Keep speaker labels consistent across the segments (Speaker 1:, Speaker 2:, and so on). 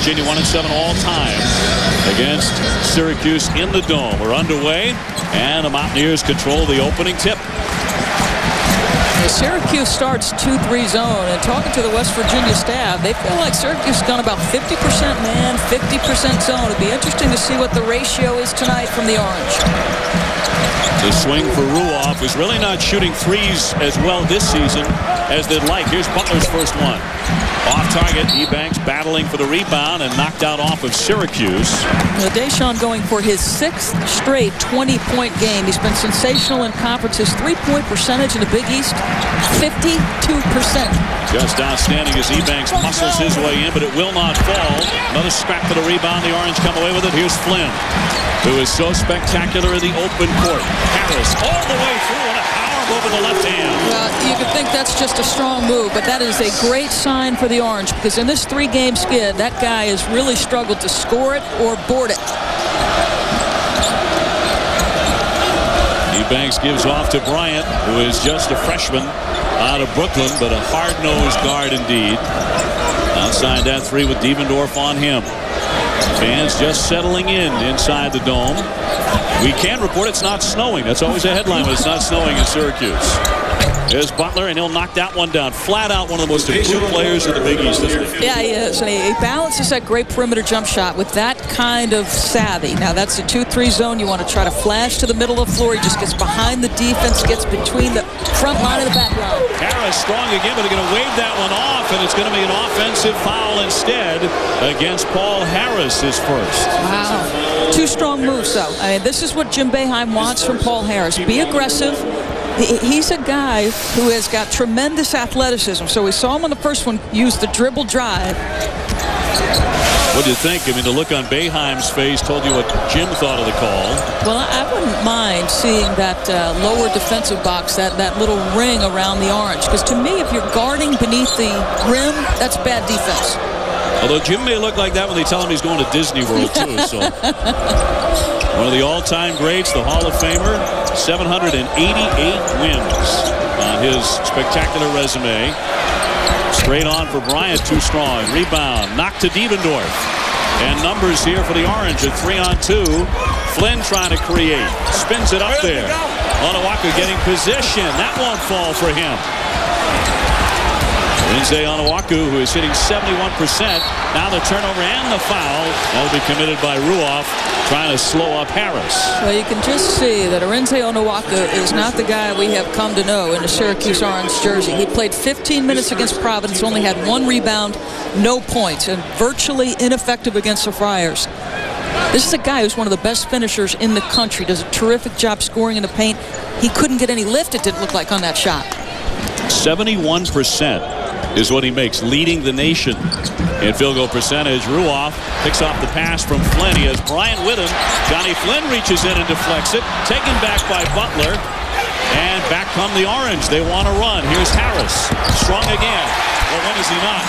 Speaker 1: Virginia 1-7 all time against Syracuse in the Dome. We're underway, and the Mountaineers control the opening tip.
Speaker 2: Syracuse starts 2-3 zone, and talking to the West Virginia staff, they feel like Syracuse has gone about 50% man, 50% zone. It'll be interesting to see what the ratio is tonight from the Orange.
Speaker 1: The swing for Ruoff, who's really not shooting threes as well this season as they'd like. Here's Butler's first one. Off target, Ebanks battling for the rebound and knocked out off of Syracuse.
Speaker 2: Deshaun going for his 6th straight 20-point game. He's been sensational in conference. His 3-point percentage in the Big East, 52%.
Speaker 1: Just outstanding as Ebanks muscles his way in, but it will not fall. Another scrap for the rebound. The Orange come away with it. Here's Flynn, who is so spectacular in the open court. Harris all the way through and a power move with the left hand.
Speaker 2: Well, you could think that's just a strong move, but that is a great sign for the Orange, because in this 3-game skid, that guy has really struggled to score it or board it.
Speaker 1: Ebanks gives off to Bryant, who is just a freshman out of Brooklyn, but a hard-nosed guard indeed. Outside that 3 with Devendorf on him. Fans just settling in inside the Dome. We can report it's not snowing. That's always a headline when it's not snowing in Syracuse. There's Butler, and he'll knock that one down. Flat out one of the most improved players in the Big East.
Speaker 2: Yeah, he is. And he balances that great perimeter jump shot with that kind of savvy. Now, that's a 2-3 zone. You want to try to flash to the middle of the floor. He just gets behind the defense, gets between the front line and the back line.
Speaker 1: Harris strong again, but they're going to wave that one off, and it's going to be an offensive foul instead against Paul Harris, his first.
Speaker 2: Wow. 2 strong moves, though. I mean, this is what Jim Boeheim wants from Paul Harris. Be aggressive. He's a guy who has got tremendous athleticism. So we saw him on the first one use the dribble drive.
Speaker 1: What do you think? I mean, the look on Boeheim's face told you what Jim thought of the call.
Speaker 2: Well, I wouldn't mind seeing that lower defensive box, that little ring around the Orange. Because to me, if you're guarding beneath the rim, that's bad defense.
Speaker 1: Although Jim may look like that when they tell him he's going to Disney World, too. So one of the all-time greats, the Hall of Famer, 788 wins on his spectacular resume. Straight on for Bryant, too strong. Rebound, knocked to Devendorf. And numbers here for the Orange at 3-on-2. Flynn trying to create. Spins it up there. Onuaku getting position. That won't fall for him. Onuaku, who is hitting 71%. Now the turnover and the foul. That'll be committed by Ruoff, trying to slow up Harris.
Speaker 2: Well, you can just see that Onuaku is not the guy we have come to know in the Syracuse Orange jersey. He played 15 minutes against Providence, only had 1 rebound, no points, and virtually ineffective against the Friars. This is a guy who's one of the best finishers in the country. Does a terrific job scoring in the paint. He couldn't get any lift, it didn't look like, on that shot.
Speaker 1: 71% is what he makes, leading the nation in field goal percentage. Ruoff picks off the pass from Flynn. He has Bryant with him. Johnny Flynn reaches in and deflects it. Taken back by Butler. And back come the Orange. They want to run. Here's Harris. Strong again. Well, when is he not?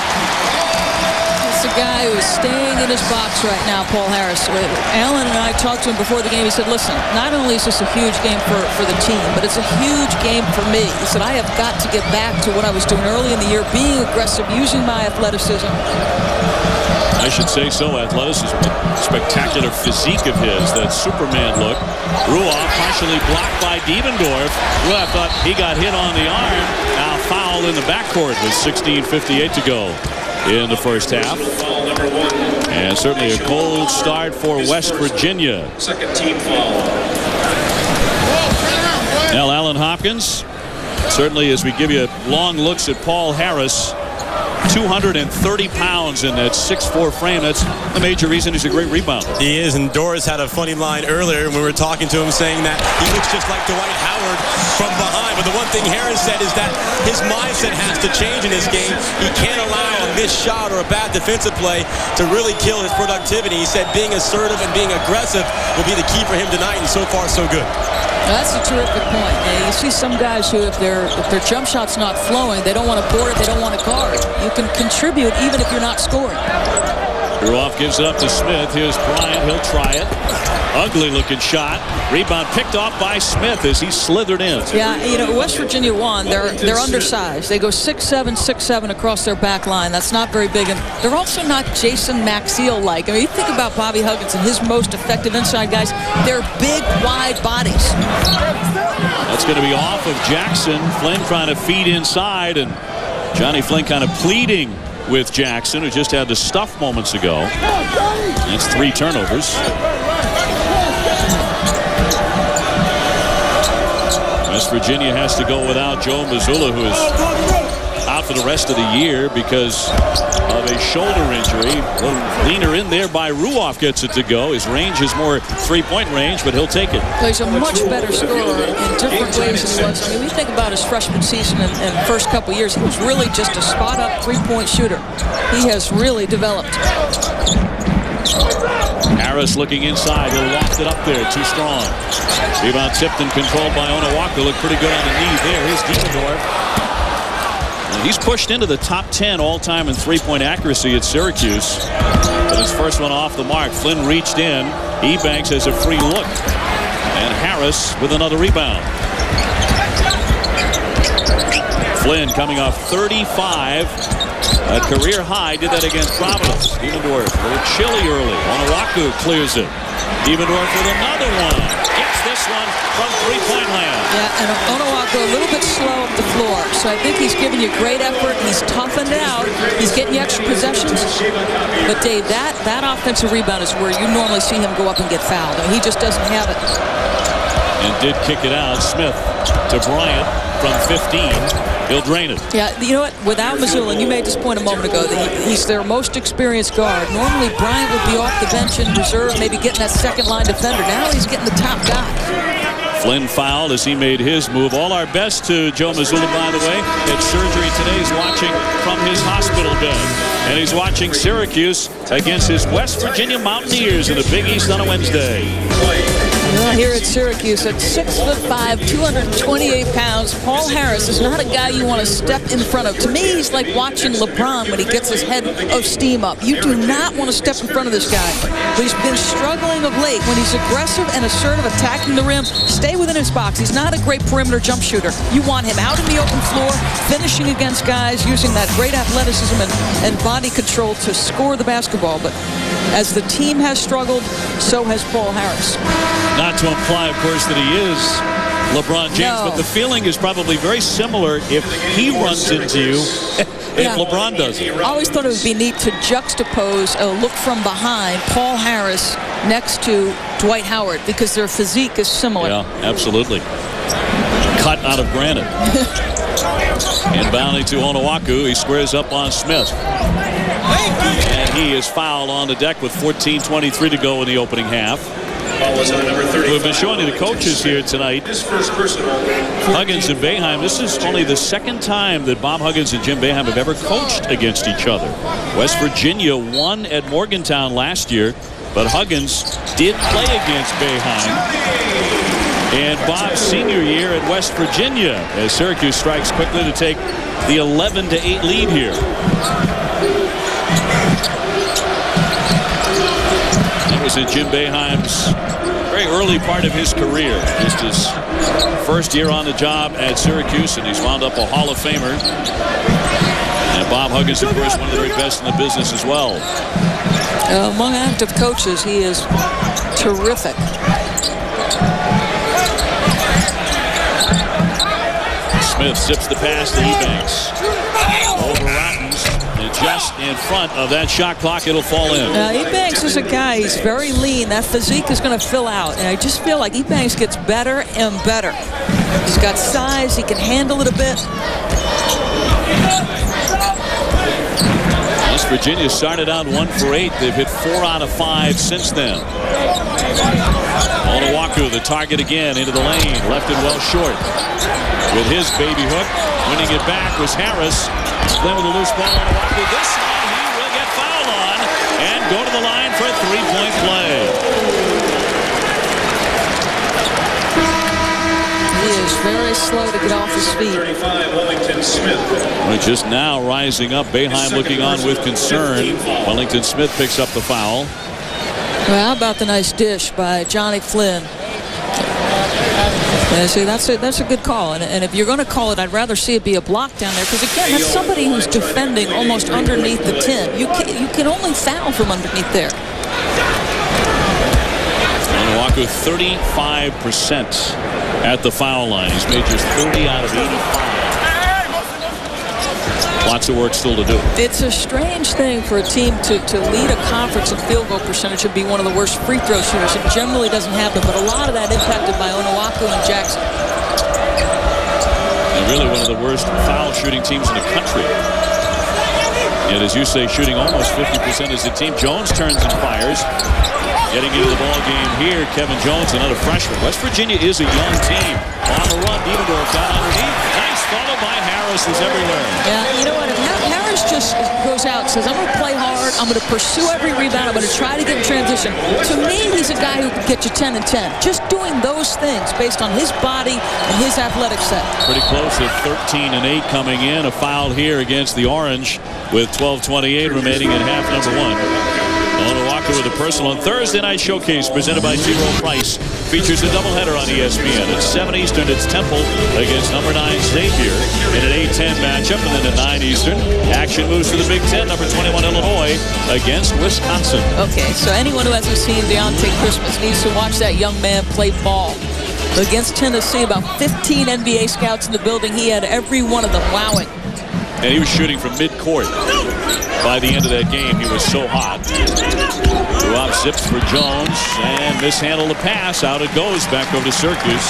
Speaker 2: It's a guy who is staying in his box right now, Paul Harris. Alan and I talked to him before the game. He said, listen, not only is this a huge game for the team, but it's a huge game for me. He said, I have got to get back to what I was doing early in the year, being aggressive, using my athleticism.
Speaker 1: I should say so. Athleticism, spectacular physique of his, that Superman look. Ruoff partially blocked by Devendorf. Ruoff thought he got hit on the arm. Now fouled in the backcourt with 16:58 to go in the first half. And certainly a cold start for West Virginia.
Speaker 3: Second team foul.
Speaker 1: Now Alan Hopkins, certainly as we give you long looks at Paul Harris, 230 pounds in that 6'4" frame. That's the major reason he's a great rebounder.
Speaker 4: He is, and Doris had a funny line earlier when we were talking to him saying that he looks just like Dwight Howard from behind. But the one thing Harris said is that his mindset has to change in this game. He can't allow a missed shot or a bad defensive play to really kill his productivity. He said being assertive and being aggressive will be the key for him tonight, and so far so good.
Speaker 2: Well, that's a terrific point. You see some guys who, if their jump shot's not flowing, they don't want to board it, they don't want to guard. You can contribute even if you're not scoring.
Speaker 1: Ruoff gives it up to Smith. Here's Bryant. He'll try it. Ugly looking shot. Rebound picked off by Smith as he slithered in.
Speaker 2: Yeah, you know, West Virginia won. They're undersized. They go 6'7", 6'7" across their back line. That's not very big. And they're also not Jason Maxiell-like. I mean, you think about Bobby Huggins and his most effective inside guys. They're big, wide bodies.
Speaker 1: That's going to be off of Jackson. Flynn trying to feed inside, and Johnny Flynn kind of pleading with Jackson, who just had the stuff moments ago. That's 3 turnovers. West Virginia has to go without Joe Mazzulla, who is out for the rest of the year because of a shoulder injury. A little leaner in there by Ruoff gets it to go. His range is more 3-point range, but he'll take it.
Speaker 2: He's a much better scorer in different ways than he was. I mean, we think about his freshman season and first couple years. He was really just a spot-up 3-point shooter. He has really developed.
Speaker 1: Harris looking inside. He'll loft it up there. Too strong. Rebound tipped and controlled by Onawaka. Looked pretty good on the knees there. Here's Diemendorf. He's pushed into the top 10 all-time in 3-point accuracy at Syracuse. But his first one off the mark. Flynn reached in. Ebanks has a free look. And Harris with another rebound. Flynn coming off 35. A career high. Did that against Providence. Diemendorf a little chilly early. Onawaku clears it. Diemendorf with another one. Gets this one from 3-point land.
Speaker 2: Yeah, and Onawaku a little bit slow up the floor. So I think he's giving you great effort. He's toughened out. He's getting you extra possessions. But Dave, that offensive rebound is where you normally see him go up and get fouled. I mean, he just doesn't have it.
Speaker 1: And did kick it out. Smith to Bryant from 15. He'll drain it.
Speaker 2: Yeah, you know what? Without Mazzulla, and you made this point a moment ago, that he's their most experienced guard. Normally, Bryant would be off the bench in reserve, maybe getting that second-line defender. Now he's getting the top guy.
Speaker 1: Flynn fouled as he made his move. All our best to Joe Mazzulla, by the way. Had surgery today. He's watching from his hospital bed. And he's watching Syracuse against his West Virginia Mountaineers in the Big East on a Wednesday.
Speaker 2: Well, here at Syracuse, at 6'5", 228 pounds, Paul Harris is not a guy you want to step in front of. To me, he's like watching LeBron when he gets his head of steam up. You do not want to step in front of this guy. But he's been struggling of late. When he's aggressive and assertive, attacking the rim, stay within his box. He's not a great perimeter jump shooter. You want him out in the open floor, finishing against guys, using that great athleticism and body control to score the basketball. But as the team has struggled, so has Paul Harris.
Speaker 1: Not to imply, of course, that he is LeBron James, but the feeling is probably very similar if he runs into you if LeBron doesn't.
Speaker 2: I always thought it would be neat to juxtapose a look from behind Paul Harris next to Dwight Howard because their physique is similar.
Speaker 1: Yeah, absolutely. Cut out of granite. Inbounding to Onawaku. He squares up on Smith. And he is fouled on the deck with 14:23 to go in the opening half. We've been showing you the coaches here tonight. Huggins and Boeheim. This is only the second time that Bob Huggins and Jim Boeheim have ever coached against each other. West Virginia won at Morgantown last year, but Huggins did play against Boeheim. And Bob's senior year at West Virginia as Syracuse strikes quickly to take the 11-8 lead here. That was in Jim Boeheim's very early part of his career. Just his first year on the job at Syracuse, and he's wound up a Hall of Famer. And Bob Huggins, of course, one of the very best in the business as well.
Speaker 2: Among active coaches, he is terrific.
Speaker 1: Smith zips the pass to Ebanks. Over Rottens. And just in front of that shot clock, it'll fall in.
Speaker 2: Ebanks is a guy, he's very lean. That physique is going to fill out. And I just feel like Ebanks gets better and better. He's got size, he can handle it a bit.
Speaker 1: West Virginia started out 1 for 8. They've hit 4 out of 5 since then. Onawaku, the target again, into the lane. Left it well short. With his baby hook. Winning it back was Harris. Then with a loose ball, Onawaku. This time he will get fouled on and go to the line for a 3-point play.
Speaker 2: He is very slow to get off his feet.
Speaker 1: Well, just now rising up. Boeheim looking on with concern. Wellington Smith picks up the foul.
Speaker 2: Well, how about the nice dish by Johnny Flynn? Yeah, see, that's a good call. And if you're going to call it, I'd rather see it be a block down there. Because, again, that's somebody who's defending almost underneath the 10. You can only foul from underneath there.
Speaker 1: Onuaku 35% at the foul line. He's made just 30 out of 85. Lots of work still to do.
Speaker 2: It's a strange thing for a team to lead a conference in field goal percentage and be one of the worst free throw shooters. It generally doesn't happen, but a lot of that impacted by Onuaku and Jackson.
Speaker 1: And really one of the worst foul shooting teams in the country. Yet, as you say, shooting almost 50% as a team. Jones turns and fires. Getting into the ball game here, Kevin Jones, another freshman. West Virginia is a young team. On the run, Dievendorf down underneath. Nice follow by Harris, who's everywhere.
Speaker 2: Yeah, you know what? If Harris just goes out and says, I'm going to play hard, I'm going to pursue every rebound, I'm going to try to get in transition. To me, he's a guy who can get you 10 and 10. Just doing those things based on his body and his athletic set.
Speaker 1: Pretty close at 13 and 8 coming in. A foul here against the Orange with 12:28 remaining in half number 1. Onuaku with a personal. And Thursday night showcase presented by T. Rowe Price features a doubleheader on ESPN. At 7 Eastern, it's Temple against number 9 Xavier in an 8-10 matchup. And then at 9 Eastern, action moves to the Big Ten. Number 21 Illinois against Wisconsin.
Speaker 2: Okay, so anyone who hasn't seen Deontay Christmas needs to watch that young man play ball. Against Tennessee, about 15 NBA scouts in the building. He had every one of them wowing.
Speaker 1: And he was shooting from midcourt. By the end of that game, he was so hot. Threw out zips for Jones and mishandled the pass. Out it goes back over to Syracuse.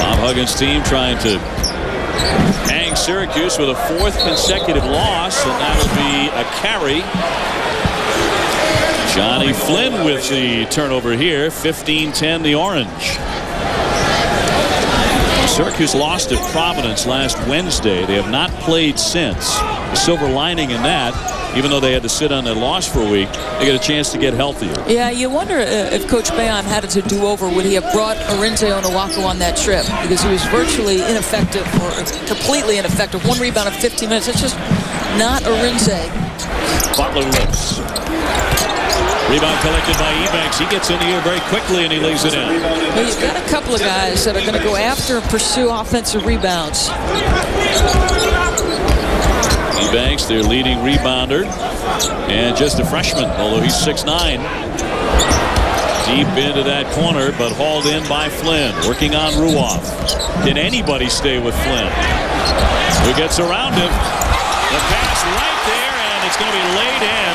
Speaker 1: Bob Huggins' team trying to hang Syracuse with a 4th consecutive loss, and that'll be a carry. Johnny Flynn with the turnover here. 15-10 the Orange. Syracuse lost at Providence last Wednesday. They have not played since. The silver lining in that, even though they had to sit on their loss for a week, they get a chance to get healthier.
Speaker 2: Yeah, you wonder if Coach Boeheim had it to do over, would he have brought Arinze Onuaku on that trip? Because he was virtually ineffective, or completely ineffective. 1 rebound in 15 minutes. It's just not Arinze.
Speaker 1: Butler lifts. Rebound collected by Ebanks. He gets in the air very quickly and he lays it in.
Speaker 2: Well, you've got a couple of guys that are going to go after and pursue offensive rebounds.
Speaker 1: Ebanks, their leading rebounder, and just a freshman, although he's 6'9". Deep into that corner, but hauled in by Flynn. Working on Ruoff. Can anybody stay with Flynn? Who gets around him? The pass right there, and it's going to be laid in.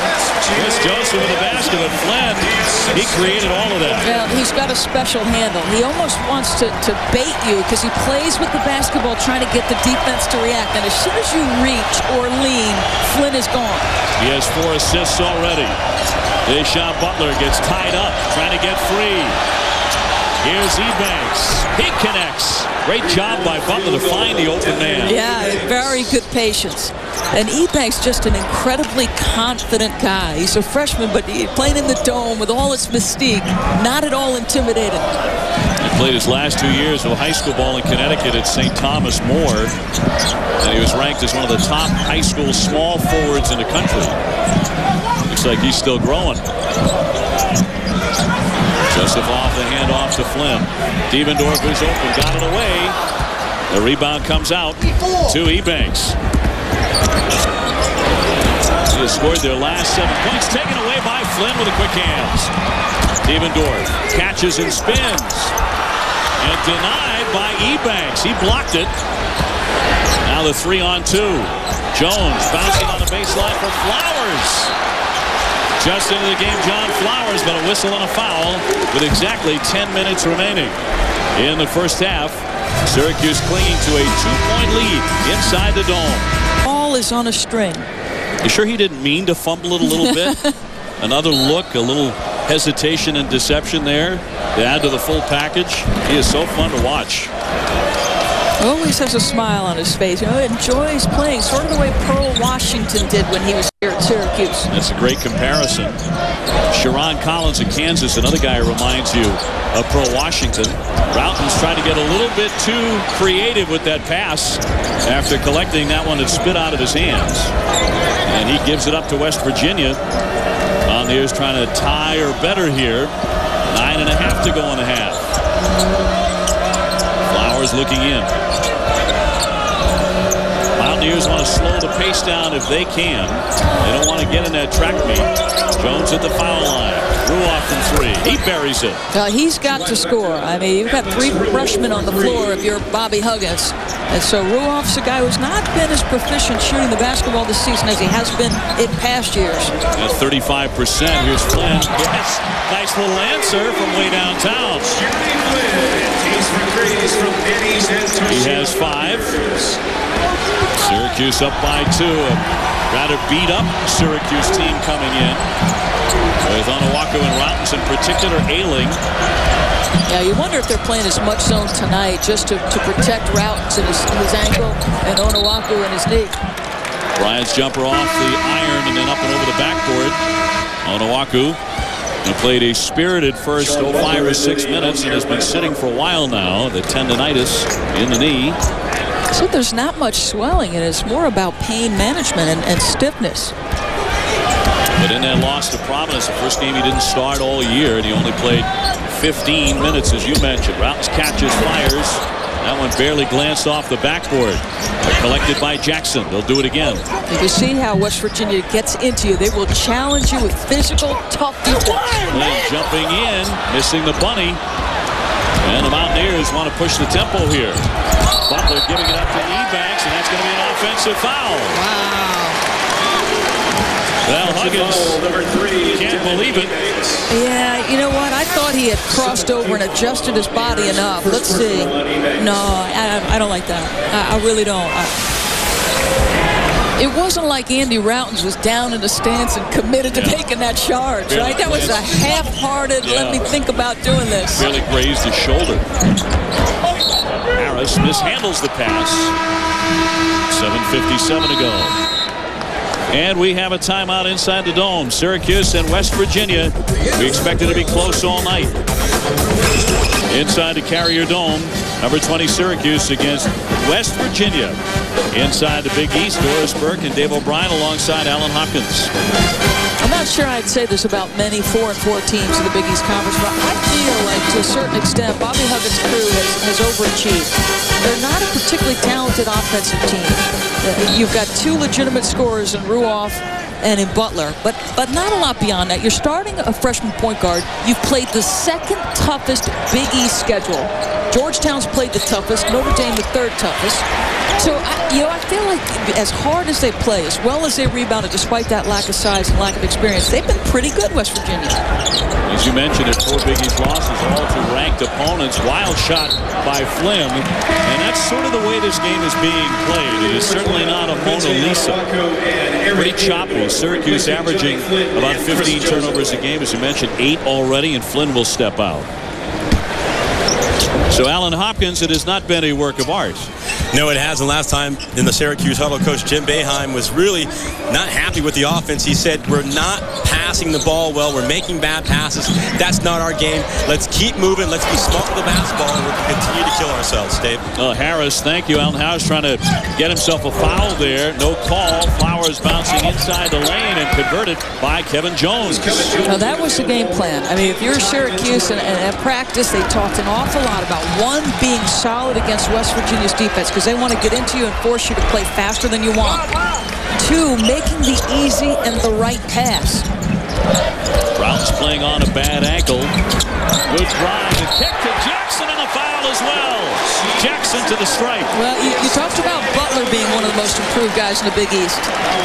Speaker 1: Chris Joseph with the basket, but Flynn, he created all of that.
Speaker 2: Well, he's got a special handle. He almost wants to bait you because he plays with the basketball trying to get the defense to react. And as soon as you reach or lean, Flynn is gone. He
Speaker 1: has 4 assists already. Deshaun Butler gets tied up, trying to get free. Here's Ebanks. He connects. Great job by Butler to find the open man.
Speaker 2: Yeah, very good patience. And Ebanks just an incredibly confident guy. He's a freshman, but he playing in the Dome with all its mystique, not at all intimidated.
Speaker 1: He played his last 2 years of high school ball in Connecticut at St. Thomas More. And he was ranked as one of the top high school small forwards in the country. Looks like he's still growing. Joseph off the handoff to Flynn. Dievendorf is open, got it away. The rebound comes out to Ebanks. He has scored their last 7 points, taken away by Flynn with the quick hands. Dievendorf catches and spins. And denied by Ebanks. He blocked it. Now the 3-on-2. Jones bouncing on the baseline for Flowers. Just into the game, John Flowers, but a whistle and a foul with exactly 10 minutes remaining in the first half. Syracuse clinging to a 2-point lead inside the Dome.
Speaker 2: Ball is on a string.
Speaker 1: You sure he didn't mean to fumble it a little bit? Another look, a little hesitation and deception there to add to the full package. He is so fun to watch.
Speaker 2: Always has a smile on his face. You know, enjoys playing, sort of the way Pearl Washington did when he was here at Syracuse.
Speaker 1: That's a great comparison. Sharon Collins of Kansas, another guy who reminds you of Pro Washington. Routen's trying to get a little bit too creative with that pass after collecting that one that spit out of his hands. And he gives it up to West Virginia. Mountaineers trying to tie or better here. 9.5 to go in the half. Flowers looking in. Mountaineers want to slow the pace down if they can. They don't want to get in that track meet. Jones at the foul line. Ruoff from 3. He buries it.
Speaker 2: He's got to score. I mean, you've got 3 freshmen on the floor if you're Bobby Huggins. And so Ruoff's a guy who's not been as proficient shooting the basketball this season as he has been in past years.
Speaker 1: At 35%. Here's Flynn. Yes. Nice little answer from way downtown. He has 5. Syracuse up by 2. A rather beat up Syracuse team coming in. With Onuaku and Routens in particular ailing.
Speaker 2: Yeah, you wonder if they're playing as much zone tonight just to protect Routens and his ankle and Onuaku and his knee.
Speaker 1: Bryant's jumper off the iron and then up and over the backboard. Onuaku played a spirited first 5 or 6 minutes and has been sitting for a while now. The tendonitis in the knee.
Speaker 2: So there's not much swelling, and it's more about pain management and stiffness.
Speaker 1: But in that loss to Providence, the first game he didn't start all year, and he only played 15 minutes, as you mentioned. Routens catches, fires. That one barely glanced off the backboard. But collected by Jackson. They'll do it again.
Speaker 2: You can see how West Virginia gets into you. They will challenge you with physical, tough defense.
Speaker 1: Jumping in, missing the bunny. And the Mountaineers want to push the tempo here. Butler giving it up to Ebanks, and that's going to be an offensive foul.
Speaker 2: Wow.
Speaker 1: Well, Huggins can't believe it.
Speaker 2: Yeah, you know what? I thought he had crossed over and adjusted his body enough. Let's see. No, I don't like that. I really don't. It wasn't like Andy Routens was down in the stands and committed to making that charge, right? That was a half-hearted, let me think about doing this.
Speaker 1: Barely grazed his shoulder. Harris mishandles the pass. 7:57 to go. And we have a timeout inside the Dome. Syracuse and West Virginia. We expect it to be close all night. Inside the Carrier Dome, number 20 Syracuse against West Virginia. Inside the Big East, Doris Burke and Dave O'Brien alongside Alan Hopkins.
Speaker 2: I'm not sure I'd say this about many 4-4 teams in the Big East Conference, but I feel like to a certain extent Bobby Huggins' crew has overachieved. They're not a particularly talented offensive team. You've got 2 legitimate scorers in Ruoff and in Butler, but not a lot beyond that. You're starting a freshman point guard. You've played the 2nd toughest Big East schedule. Georgetown's played the toughest, Notre Dame the 3rd toughest. So, I feel like as hard as they play, as well as they rebounded, despite that lack of size and lack of experience, they've been pretty good, West Virginia.
Speaker 1: As you mentioned, it's 4 Big East losses, all to ranked opponents. Wild shot by Flynn, and that's sort of the way this game is being played. It is certainly not a Mona Lisa. Pretty choppy. Syracuse averaging about 15 turnovers a game, as you mentioned, 8 already, and Flynn will step out. So Alan Hopkins, it has not been a work of art.
Speaker 4: No, it hasn't. Last time in the Syracuse huddle, Coach Jim Boeheim was really not happy with the offense. He said, we're not passing the ball well. We're making bad passes. That's not our game. Let's keep moving. Let's be smart with the basketball, and we'll continue to kill ourselves, Dave.
Speaker 1: Harris, thank you. Alan Harris trying to get himself a foul there. No call. Flowers bouncing inside the lane and converted by Kevin Jones.
Speaker 2: Now, that was the game plan. I mean, if you're Syracuse and at practice, they talked an awful lot about, 1, being solid against West Virginia's defense because they want to get into you and force you to play faster than you want. 2, making the easy and the right pass.
Speaker 1: Brown's playing on a bad ankle. Good drive and kick to Jackson and a foul as well. Jackson to the stripe.
Speaker 2: Well, you talked about Butler being one of the most improved guys in the Big East.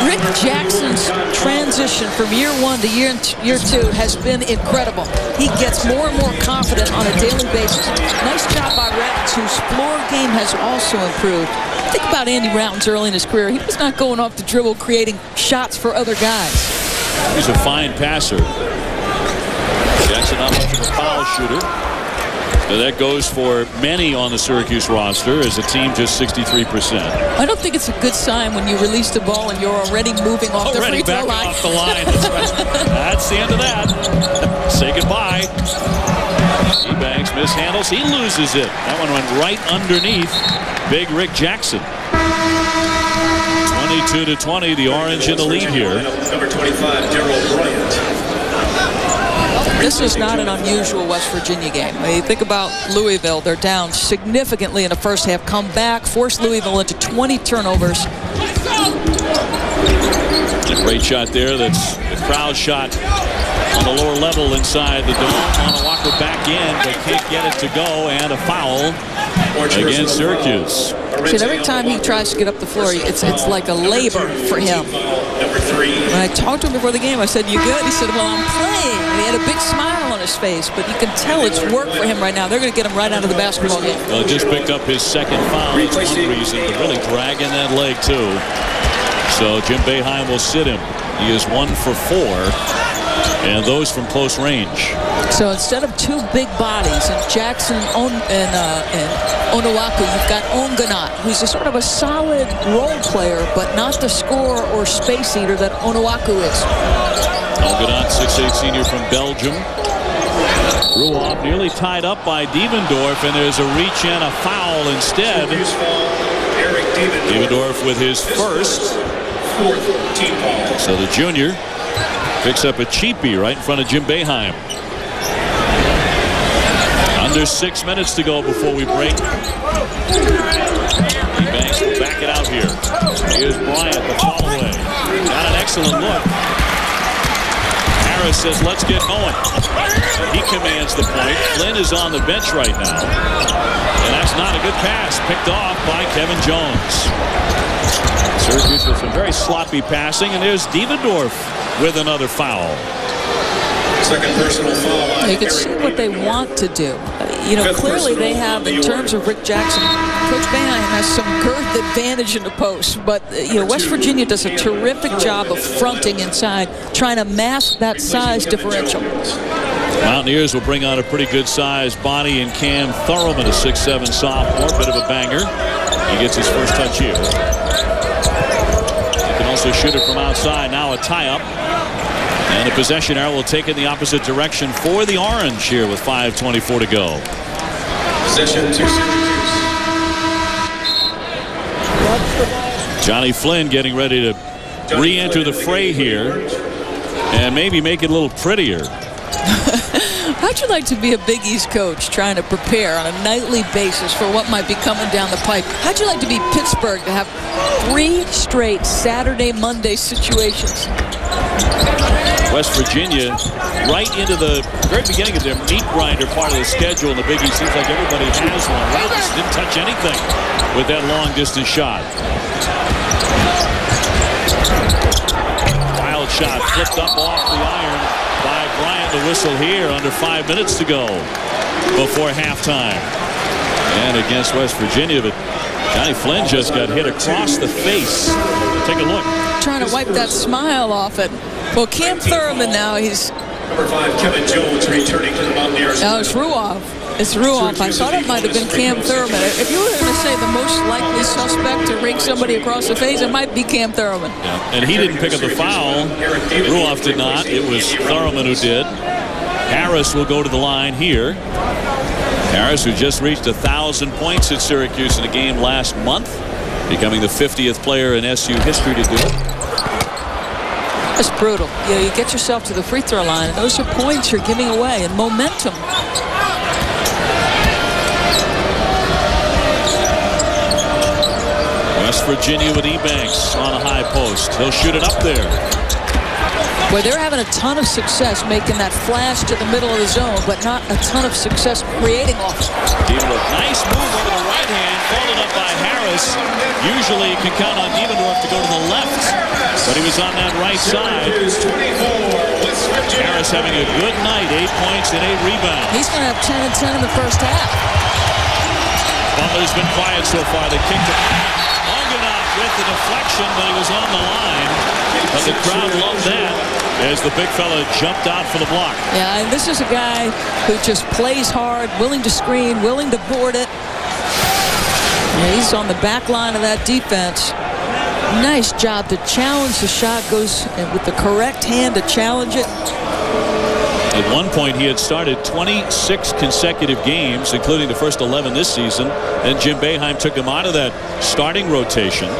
Speaker 2: Rick Jackson's transition from year 1 to year 2 has been incredible. He gets more and more confident on a daily basis. Nice job by Routens, whose floor game has also improved. Think about Andy Routens early in his career. He was not going off the dribble creating shots for other guys.
Speaker 1: He's a fine passer. Jackson not much of a foul shooter. So that goes for many on the Syracuse roster as a team just 63%.
Speaker 2: I don't think it's a good sign when you release the ball and you're already moving off the free throw line.
Speaker 1: Off the line. That's right. That's the end of that. Say goodbye. Ebanks mishandles. He loses it. That one went right underneath Big Rick Jackson. 22-20. The Orange in the lead here.
Speaker 3: Number 25, Gerald Bryant.
Speaker 2: This is not an unusual West Virginia game. You think about Louisville. They're down significantly in the first half. Come back, force Louisville into 20 turnovers.
Speaker 1: A great shot there. That's the crowd shot on the lower level inside the dome. Onuaku back in, but can't get it to go, and a foul against Syracuse.
Speaker 2: See, every time he tries to get up the floor, it's like a labor for him. When I talked to him before the game, I said, "You good?" He said, "Well, I'm playing." And he had a big smile on his face, but you can tell it's work for him right now. They're going to get him right out of the basketball game.
Speaker 1: Well, just picked up his second foul. That's one reason, but really dragging that leg too. So Jim Boeheim will sit him. He is 1 for 4, and those from close range.
Speaker 2: So instead of two big bodies and Jackson and Onuaku, you've got Onganat, who's a sort of a solid role player, but not the scorer or space eater that Onuaku is.
Speaker 1: Onganat, 6'8" senior from Belgium. Ruoff nearly tied up by Devendorf, and there's a reach and a foul instead. Devendorf with his first. So the junior picks up a cheapie right in front of Jim Boeheim. Under 6 minutes to go before we break. Ebanks will back it out here. Here's Bryant, the follow away. Got an excellent look. Harris says, "Let's get going." He commands the point. Flynn is on the bench right now. And that's not a good pass. Picked off by Kevin Jones. Syracuse with some very sloppy passing, and there's Devendorf with another foul.
Speaker 3: Second personal foul.
Speaker 2: You can see what they want to do. You know, clearly they have, in terms of Rick Jackson, Coach Boeheim has some girth advantage in the post, but you know, West Virginia does a terrific job of fronting inside, trying to mask that size differential.
Speaker 1: Mountaineers will bring on a pretty good sized body in Cam Thurman, a 6'7" sophomore, bit of a banger. He gets his first touch here. He can also shoot it from outside. Now a tie-up. And the possession arrow will take in the opposite direction for the Orange here with 5:24 to go.
Speaker 3: Possession to Syracuse.
Speaker 1: Johnny Flynn getting ready to re-enter the fray here and maybe make it a little prettier.
Speaker 2: How'd you like to be a Big East coach trying to prepare on a nightly basis for what might be coming down the pipe? How'd you like to be Pittsburgh to have 3 straight Saturday, Monday situations?
Speaker 1: West Virginia right into the very beginning of their meat grinder part of the schedule in the Big East. Seems like everybody has one. Robinson didn't touch anything with that long distance shot. Wild shot flipped up off the iron by Bryant. The whistle here under 5 minutes to go before halftime. And against West Virginia, but Johnny Flynn just got hit across the face. Take a look.
Speaker 2: Trying to wipe that smile off it. Well, Cam Thurman now, he's...
Speaker 3: Number 5, Kevin Jones, returning to the Mountaineers.
Speaker 2: No, it's Ruoff. It's Ruoff. I thought it might have been Cam Thurman. If you were going to say the most likely suspect to rake somebody across the face, it might be Cam Thurman.
Speaker 1: Yeah. And he didn't pick up the foul. Ruoff did not. It was Thurman who did. Harris will go to the line here. Harris, who just reached 1,000 points at Syracuse in a game last month, becoming the 50th player in SU history to do it.
Speaker 2: That's brutal. You know, you get yourself to the free throw line, and those are points you're giving away and momentum.
Speaker 1: West Virginia with Ebanks on a high post. He'll shoot it up there.
Speaker 2: Well, they're having a ton of success making that flash to the middle of the zone, but not a ton of success creating offense.
Speaker 1: Nice move over the right hand, followed up by Harris. Usually you can count on Devendorf to go to the left, but he was on that right side. Harris having a good night, 8 points and 8 rebounds.
Speaker 2: He's going to have 10 and 10 in the first half.
Speaker 1: Butler's been quiet so far. They kicked it. Onganat with the deflection, but he was on the line. But the crowd loved that. as the big fella jumped out for the block.
Speaker 2: Yeah, and this is a guy who just plays hard, willing to screen, willing to board it. Yeah, he's on the back line of that defense. Nice job to challenge the shot. Goes with the correct hand to challenge it.
Speaker 1: At one point, he had started 26 consecutive games, including the first 11 this season. Then Jim Boeheim took him out of that starting rotation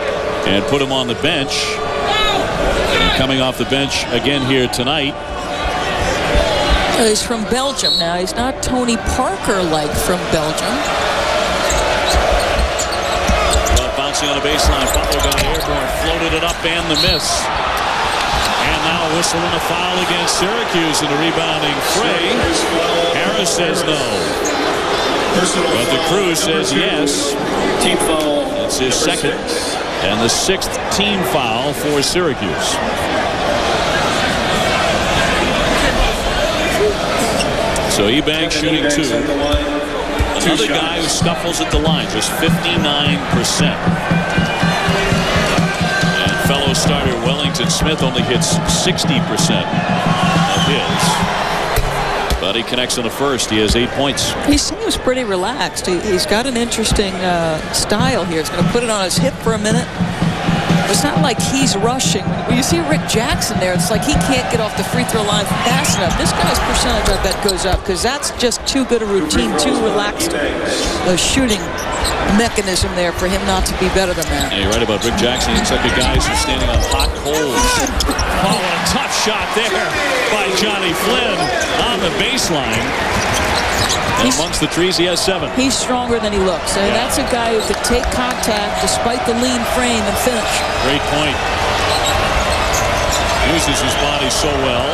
Speaker 1: and put him on the bench. And coming off the bench again here tonight.
Speaker 2: He's from Belgium now. He's not Tony Parker-like from Belgium.
Speaker 1: Well, bouncing on the baseline. Butler got airborne, floated it up, and the miss. And now a whistle and a foul against Syracuse in the rebounding fray. Harris says no. But the crew says yes.
Speaker 3: Team foul.
Speaker 1: It's his second and the 6th team foul for Syracuse. So Ebanks shooting 2. Another guy who scuffles at the line, just 59%. Fellow starter Wellington Smith only hits 60% of his. But he connects on the first. He has 8 points.
Speaker 2: He seems pretty relaxed. He's got an interesting style here. He's going to put it on his hip for a minute. It's not like he's rushing. When you see Rick Jackson there, it's like he can't get off the free throw line fast enough. This guy's percentage, I bet, goes up because that's just too good a routine, too relaxed a shooting mechanism there for him not to be better than that.
Speaker 1: Yeah, you're right about Rick Jackson. It's like the guys who are standing on hot coals. Oh, what a tough shot there by Johnny Flynn on the baseline. And amongst the trees, he has 7.
Speaker 2: He's stronger than he looks. And that's a guy who could take contact despite the lean frame and finish.
Speaker 1: Great point. Uses his body so well.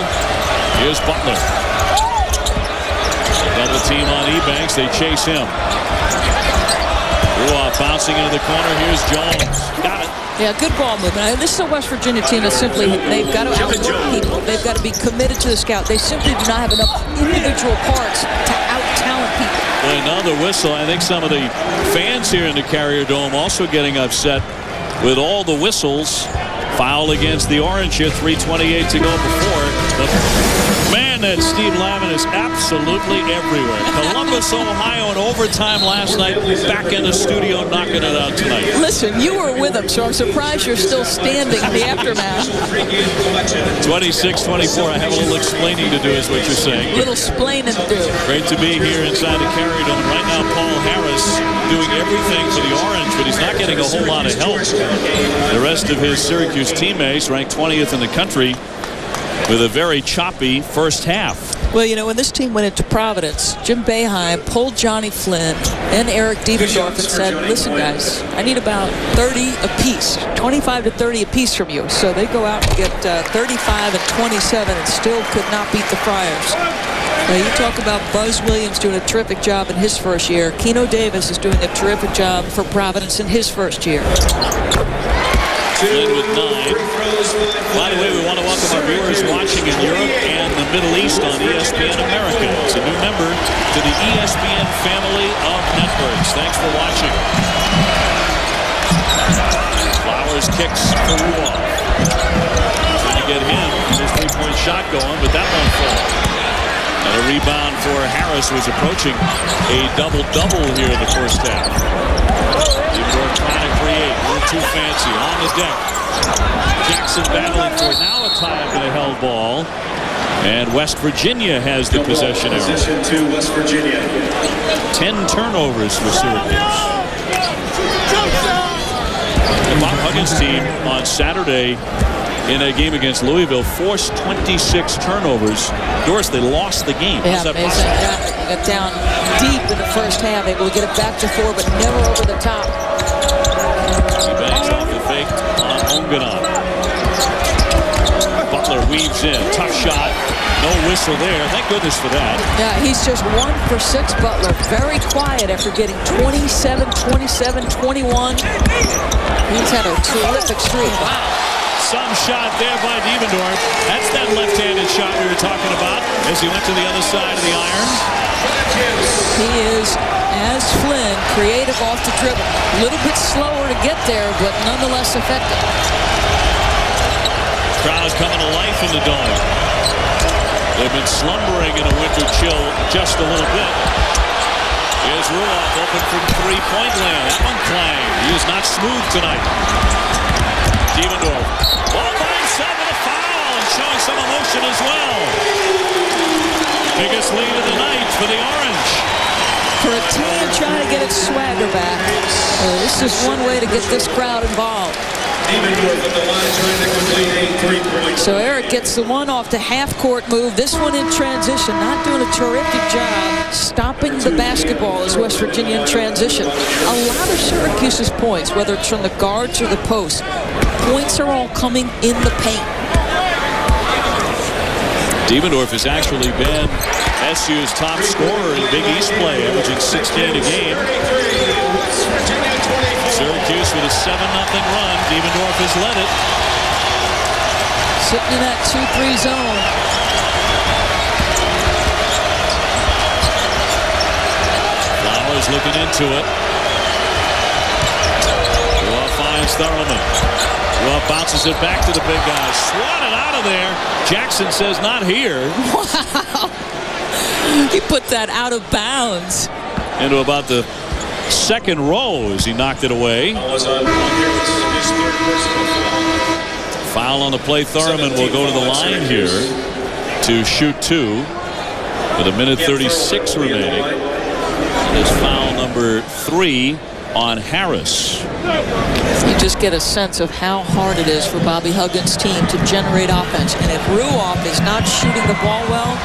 Speaker 1: Here's Butler. Double team on Ebanks. They chase him. Ruoff bouncing into the corner. Here's Jones. Got it.
Speaker 2: Yeah, good ball movement. This is a West Virginia team that simply, they've got to outwork people. They've got to be committed to the scout. They simply do not have enough individual parts to out-talent people.
Speaker 1: Well, another whistle. I think some of the fans here in the Carrier Dome also getting upset with all the whistles. Foul against the Orange here. 3:28 to go before. Man, that Steve Lavin is absolutely everywhere. Columbus, Ohio in overtime last night. Back in the studio knocking it out tonight.
Speaker 2: Listen, you were with him, so I'm surprised you're still standing in the aftermath.
Speaker 1: 26-24. I have a little explaining to do is what you're saying.
Speaker 2: A little splaining to do.
Speaker 1: Great to be here inside the Carrier Dome. Right now, Paul Harris doing everything for the Orange, but he's not getting a whole lot of help. The rest of his Syracuse teammates ranked 20th in the country with a very choppy first half.
Speaker 2: Well, you know, when this team went into Providence, Jim Boeheim pulled Johnny Flynn and Eric Dievendorf and said, listen, guys, I need about 30 apiece, 25 to 30 apiece from you. So they go out and get 35 and 27 and still could not beat the Friars. Now, you talk about Buzz Williams doing a terrific job in his first year. Keno Davis is doing a terrific job for Providence in his first year.
Speaker 1: Flynn with 9. By the way, we want to welcome our viewers watching in Europe and the Middle East on ESPN America. It's a new member to the ESPN family of networks. Thanks for watching. Flowers kicks for Ruoff. Trying to get him his three-point shot going, but that won't fall. And a rebound for Harris, who's approaching a double-double here in the first half. Dievendorf trying to create, a little too fancy, on the deck. Jackson battling for now a tie for the held ball. And West Virginia has the possession arrow.
Speaker 3: Possession to West Virginia.
Speaker 1: 10 turnovers for Syracuse. The Bob Huggins team on Saturday in a game against Louisville forced 26 turnovers. Doris, they lost the game.
Speaker 2: Yeah, amazing. Yeah, got down deep in the first half, able to get it back to 4, but never over the top.
Speaker 1: He bangs off the fake on Onganon. Butler weaves in, tough shot, no whistle there. Thank goodness for that.
Speaker 2: Yeah, he's just 1 for 6. Butler very quiet after getting 27, 27, 21. He's had a terrific streak. Wow.
Speaker 1: Some shot there by Dievendorf. That's that left-handed shot we were talking about as he went to the other side of the iron.
Speaker 2: He is, as Flynn, creative off the dribble. A little bit slower to get there, but nonetheless effective.
Speaker 1: Crowd coming to life in the dome. They've been slumbering in a winter chill just a little bit. Here's Ruoff open from three-point land. That one clanged. He is not smooth tonight. Dievendorf all by himself with a foul and showing some emotion as well. Biggest lead of the night for the Orange.
Speaker 2: For a team trying to get its swagger back, this is one way to get this crowd involved. So Eric gets the one off the half-court move. This one in transition, not doing a terrific job stopping the basketball as West Virginia in transition. A lot of Syracuse's points, whether it's from the guards or the post, points are all coming in the paint.
Speaker 1: Dievendorf has actually been SU's top scorer in Big East play, averaging 16 a game. Syracuse with a 7-0 run. Dievendorf has led it.
Speaker 2: Sitting in that 2-3 zone.
Speaker 1: Flowers looking into it. Ruoff finds Thurman. Ruoff bounces it back to the big guy. Swatted out of there. Jackson says not here.
Speaker 2: Wow. He put that out of bounds.
Speaker 1: Into about the second row as he knocked it away. Foul on the play. Thurman will go to the line here to shoot two with a minute 36 remaining. It is foul number 3 on Harris.
Speaker 2: You just get a sense of how hard it is for Bobby Huggins' team to generate offense. And if Ruoff is not shooting the ball well,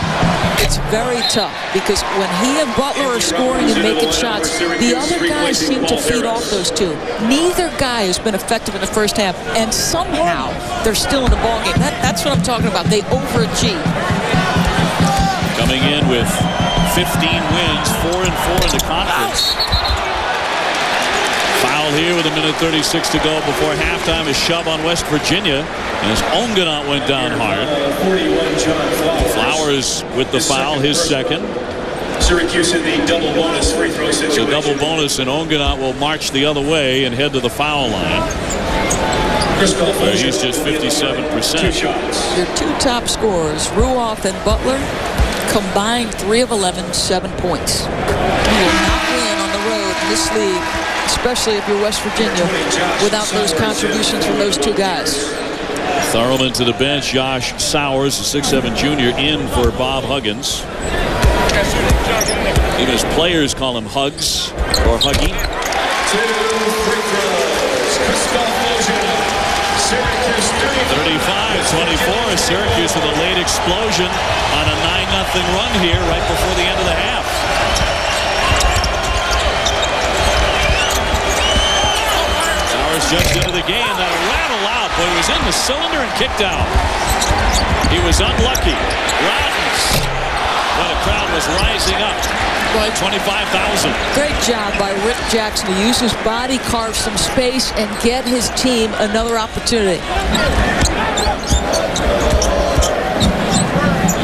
Speaker 2: it's very tough, because when he and Butler are scoring and making shots, the other guys seem to feed off those two. Neither guy has been effective in the first half, and somehow they're still in the ball game. That's what I'm talking about. They overachieve.
Speaker 1: Coming in with 15 wins, 4-4 in the conference. Foul here with a minute 36 to go before halftime. A shove on West Virginia as Ongenant went down hard. Flowers with the foul, his second.
Speaker 3: Syracuse in the double bonus free throw situation.
Speaker 1: So double bonus, and Ongenant will march the other way and head to the foul line. Where he's just 57%.
Speaker 2: Your two top scorers, Ruoff and Butler, combined 3 of 11, 7 points. You will not win on the road in this league, especially if you're West Virginia, without those contributions from those two guys.
Speaker 1: Thurman to the bench. Josh Sowers, the 6'7" junior, in for Bob Huggins. Even his players call him Hugs or Huggy.
Speaker 3: 2 free throws.
Speaker 1: 35-24. Syracuse with a late explosion on a 9-0 run here right before the end of the half. Just into the game. That rattle out, but he was in the cylinder and kicked out. He was unlucky. Robbins. When the crowd was rising up by 25,000.
Speaker 2: Great job by Rick Jackson to use his body, carve some space, and get his team another opportunity.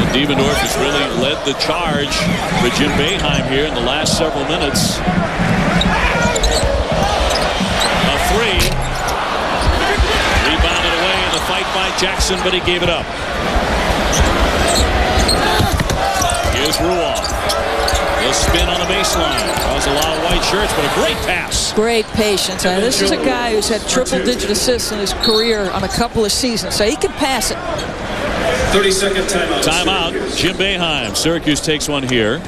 Speaker 1: And Dievendorf has really led the charge for Jim Boeheim here in the last several minutes. Rebounded away in the fight by Jackson, but he gave it up. Here's Ruoff. He'll spin on the baseline. That was a lot of white shirts, but a great pass.
Speaker 2: Great patience. This is a guy who's had triple-digit assists in his career on a couple of seasons, so he can pass it.
Speaker 3: 30-second timeout.
Speaker 1: Timeout. Jim Boeheim. Syracuse takes one here.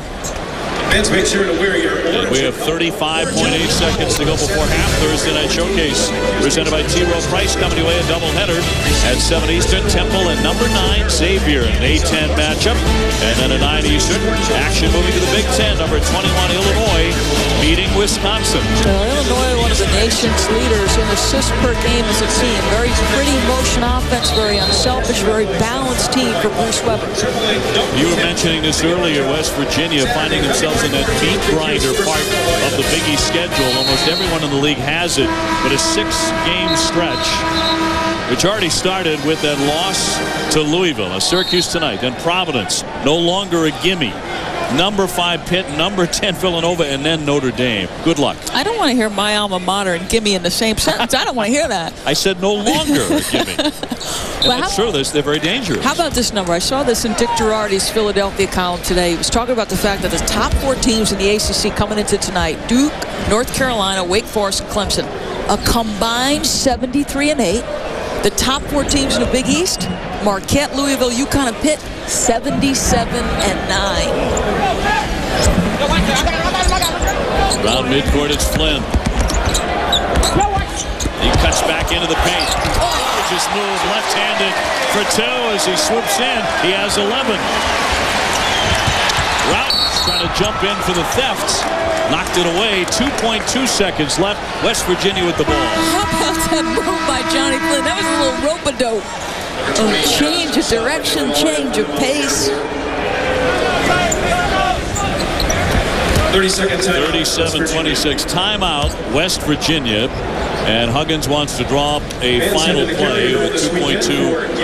Speaker 3: Fans, make sure to wear your
Speaker 1: And we have 35.8 seconds to go before half. Thursday Night Showcase presented by T. Rowe Price, coming away a doubleheader at 7 Eastern. Temple and number 9 Xavier, an A-10 matchup, and then a 9 Eastern action moving to the Big Ten. Number 21 Illinois meeting Wisconsin.
Speaker 2: Illinois, one of the nation's leaders in assists per game as a team. Very pretty motion offense, very unselfish, very balanced team for Bruce Weber.
Speaker 1: You were mentioning this earlier. West Virginia finding themselves in that beat grinder part of the Big East schedule. Almost everyone in the league has it, but a 6-game stretch, which already started with that loss to Louisville. Syracuse tonight, then Providence, no longer a gimme. number 5 Pitt, number 10 Villanova, and then Notre Dame. Good luck.
Speaker 2: I don't want to hear my alma mater and gimme in the same sentence. I don't want to hear that.
Speaker 1: I said no longer gimme.
Speaker 2: Well,
Speaker 1: I'm sure they're very dangerous.
Speaker 2: How about this number? I saw this in Dick Girardi's Philadelphia column today. He was talking about the fact that the top 4 teams in the ACC coming into tonight, Duke, North Carolina, Wake Forest, and Clemson, a combined 73-8. The top 4 teams in the Big East, Marquette, Louisville, UConn, and Pitt, 77-9.
Speaker 1: Around midcourt, it's Flynn. He cuts back into the paint. Just move left-handed for 2 as he swoops in. He has 11. Routen's trying to jump in for the theft. Knocked it away. 2.2 seconds left. West Virginia with the ball.
Speaker 2: How about that move by Johnny Flynn? That was a little rope-a-dope. Change of direction, change of pace.
Speaker 3: 30-second timeout.
Speaker 1: 37-26 timeout, West Virginia. And Huggins wants to draw up a final play with 2.2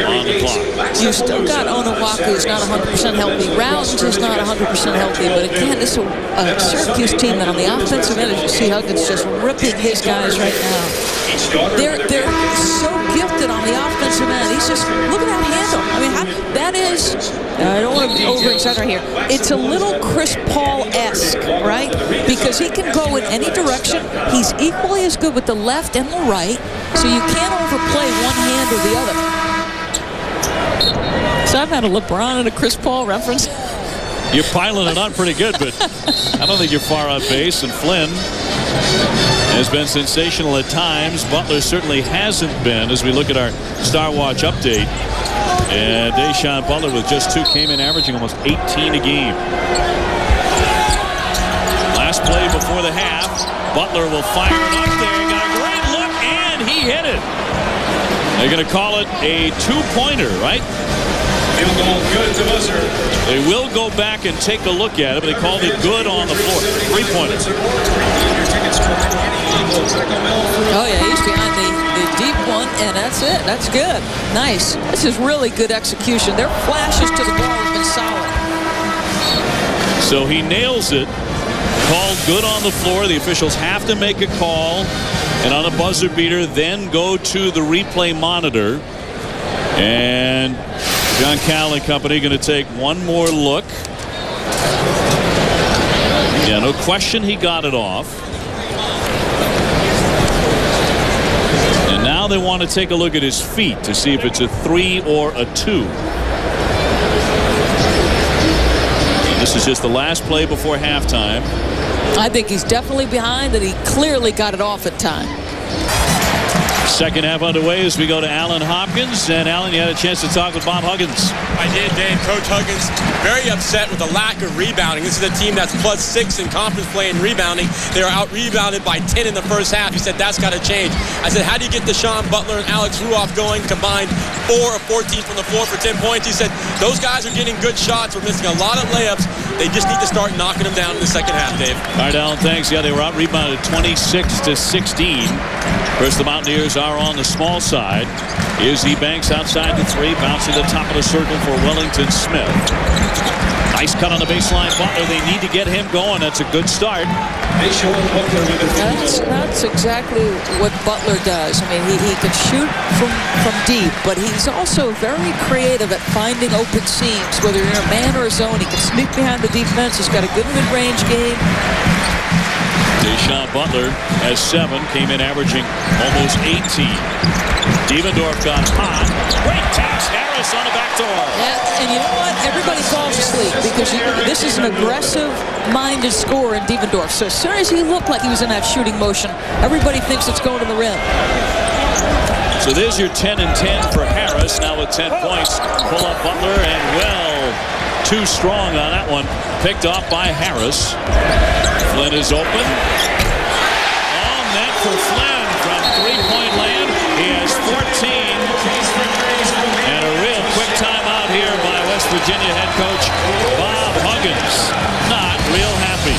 Speaker 1: on the clock.
Speaker 2: You still got Onuaku who's not 100% healthy. Rousins is not 100% healthy. But again, this is a Syracuse team that on the offensive end, as you see Huggins just ripping his guys right now. They're so gifted on the offensive end. He's just, look at that handle. I mean, that is, I don't want to over-exaggerate here. It's a little Chris Paul-esque, right? Because he can go in any direction. He's equally as good with the left and the right, so you can't overplay one hand or the other. So I've had a LeBron and a Chris Paul reference.
Speaker 1: You're piling it on pretty good, but I don't think you're far off base. And Flynn has been sensational at times. Butler certainly hasn't been as we look at our Star Watch update. And Deshaun Butler with just 2 came in averaging almost 18 a game. Last play before the half. Butler will fire it up there. Got a great look, and he hit it. They're going to call it a 2-pointer, right?
Speaker 3: Field goal good at the buzzer.
Speaker 1: They will go back and take a look at it, but they called it good on the floor. 3-pointer.
Speaker 2: Oh, yeah, he's behind the deep one, and that's it. That's good. Nice. This is really good execution. Their flashes to the ball have been solid.
Speaker 1: So he nails it. Called good on the floor. The officials have to make a call, and on a buzzer beater, then go to the replay monitor. And John Cal and company going to take one more look. Yeah, no question he got it off. And now they want to take a look at his feet to see if it's a 3 or a 2. This is just the last play before halftime.
Speaker 2: I think he's definitely behind, and he clearly got it off at time.
Speaker 1: Second half underway as we go to Alan Hopkins. And Alan, you had a chance to talk with Bob Huggins.
Speaker 4: I did, Dave. Coach Huggins very upset with the lack of rebounding. This is a team that's +6 in conference play and rebounding. They are out-rebounded by 10 in the first half. He said that's got to change. I said, how do you get Deshaun Butler and Alex Ruoff going combined 4 of 14 from the floor for 10 points? He said those guys are getting good shots. We're missing a lot of layups. They just need to start knocking them down in the second half, Dave.
Speaker 1: All right, Alan, thanks. Yeah, they were out-rebounded 26-16. First, the Mountaineers are on the small side. Izzy Banks outside the 3, bouncing the top of the circle for Wellington Smith. Nice cut on the baseline. Butler, they need to get him going. That's a good start.
Speaker 2: That's exactly what Butler does. I mean, he can shoot from deep, but he's also very creative at finding open seams, whether you're in a man or a zone. He can sneak behind the defense. He's got a good mid-range game.
Speaker 1: Deshaun Butler has 7, came in averaging almost 18. Devendorf got hot. Great pass, Harris on the back door.
Speaker 2: Yeah, and you know what? Everybody falls asleep because this is an aggressive-minded scorer in Devendorf. So as soon as he looked like he was in that shooting motion, everybody thinks it's going to the rim.
Speaker 1: So there's your 10 and 10 for Harris. Now with 10 points, pull up Butler, and well, too strong on that one. Picked off by Harris. Flynn is open. On net for Flynn from 3-point land. He has 14. And a real quick timeout here by West Virginia head coach Bob Huggins. Not real happy.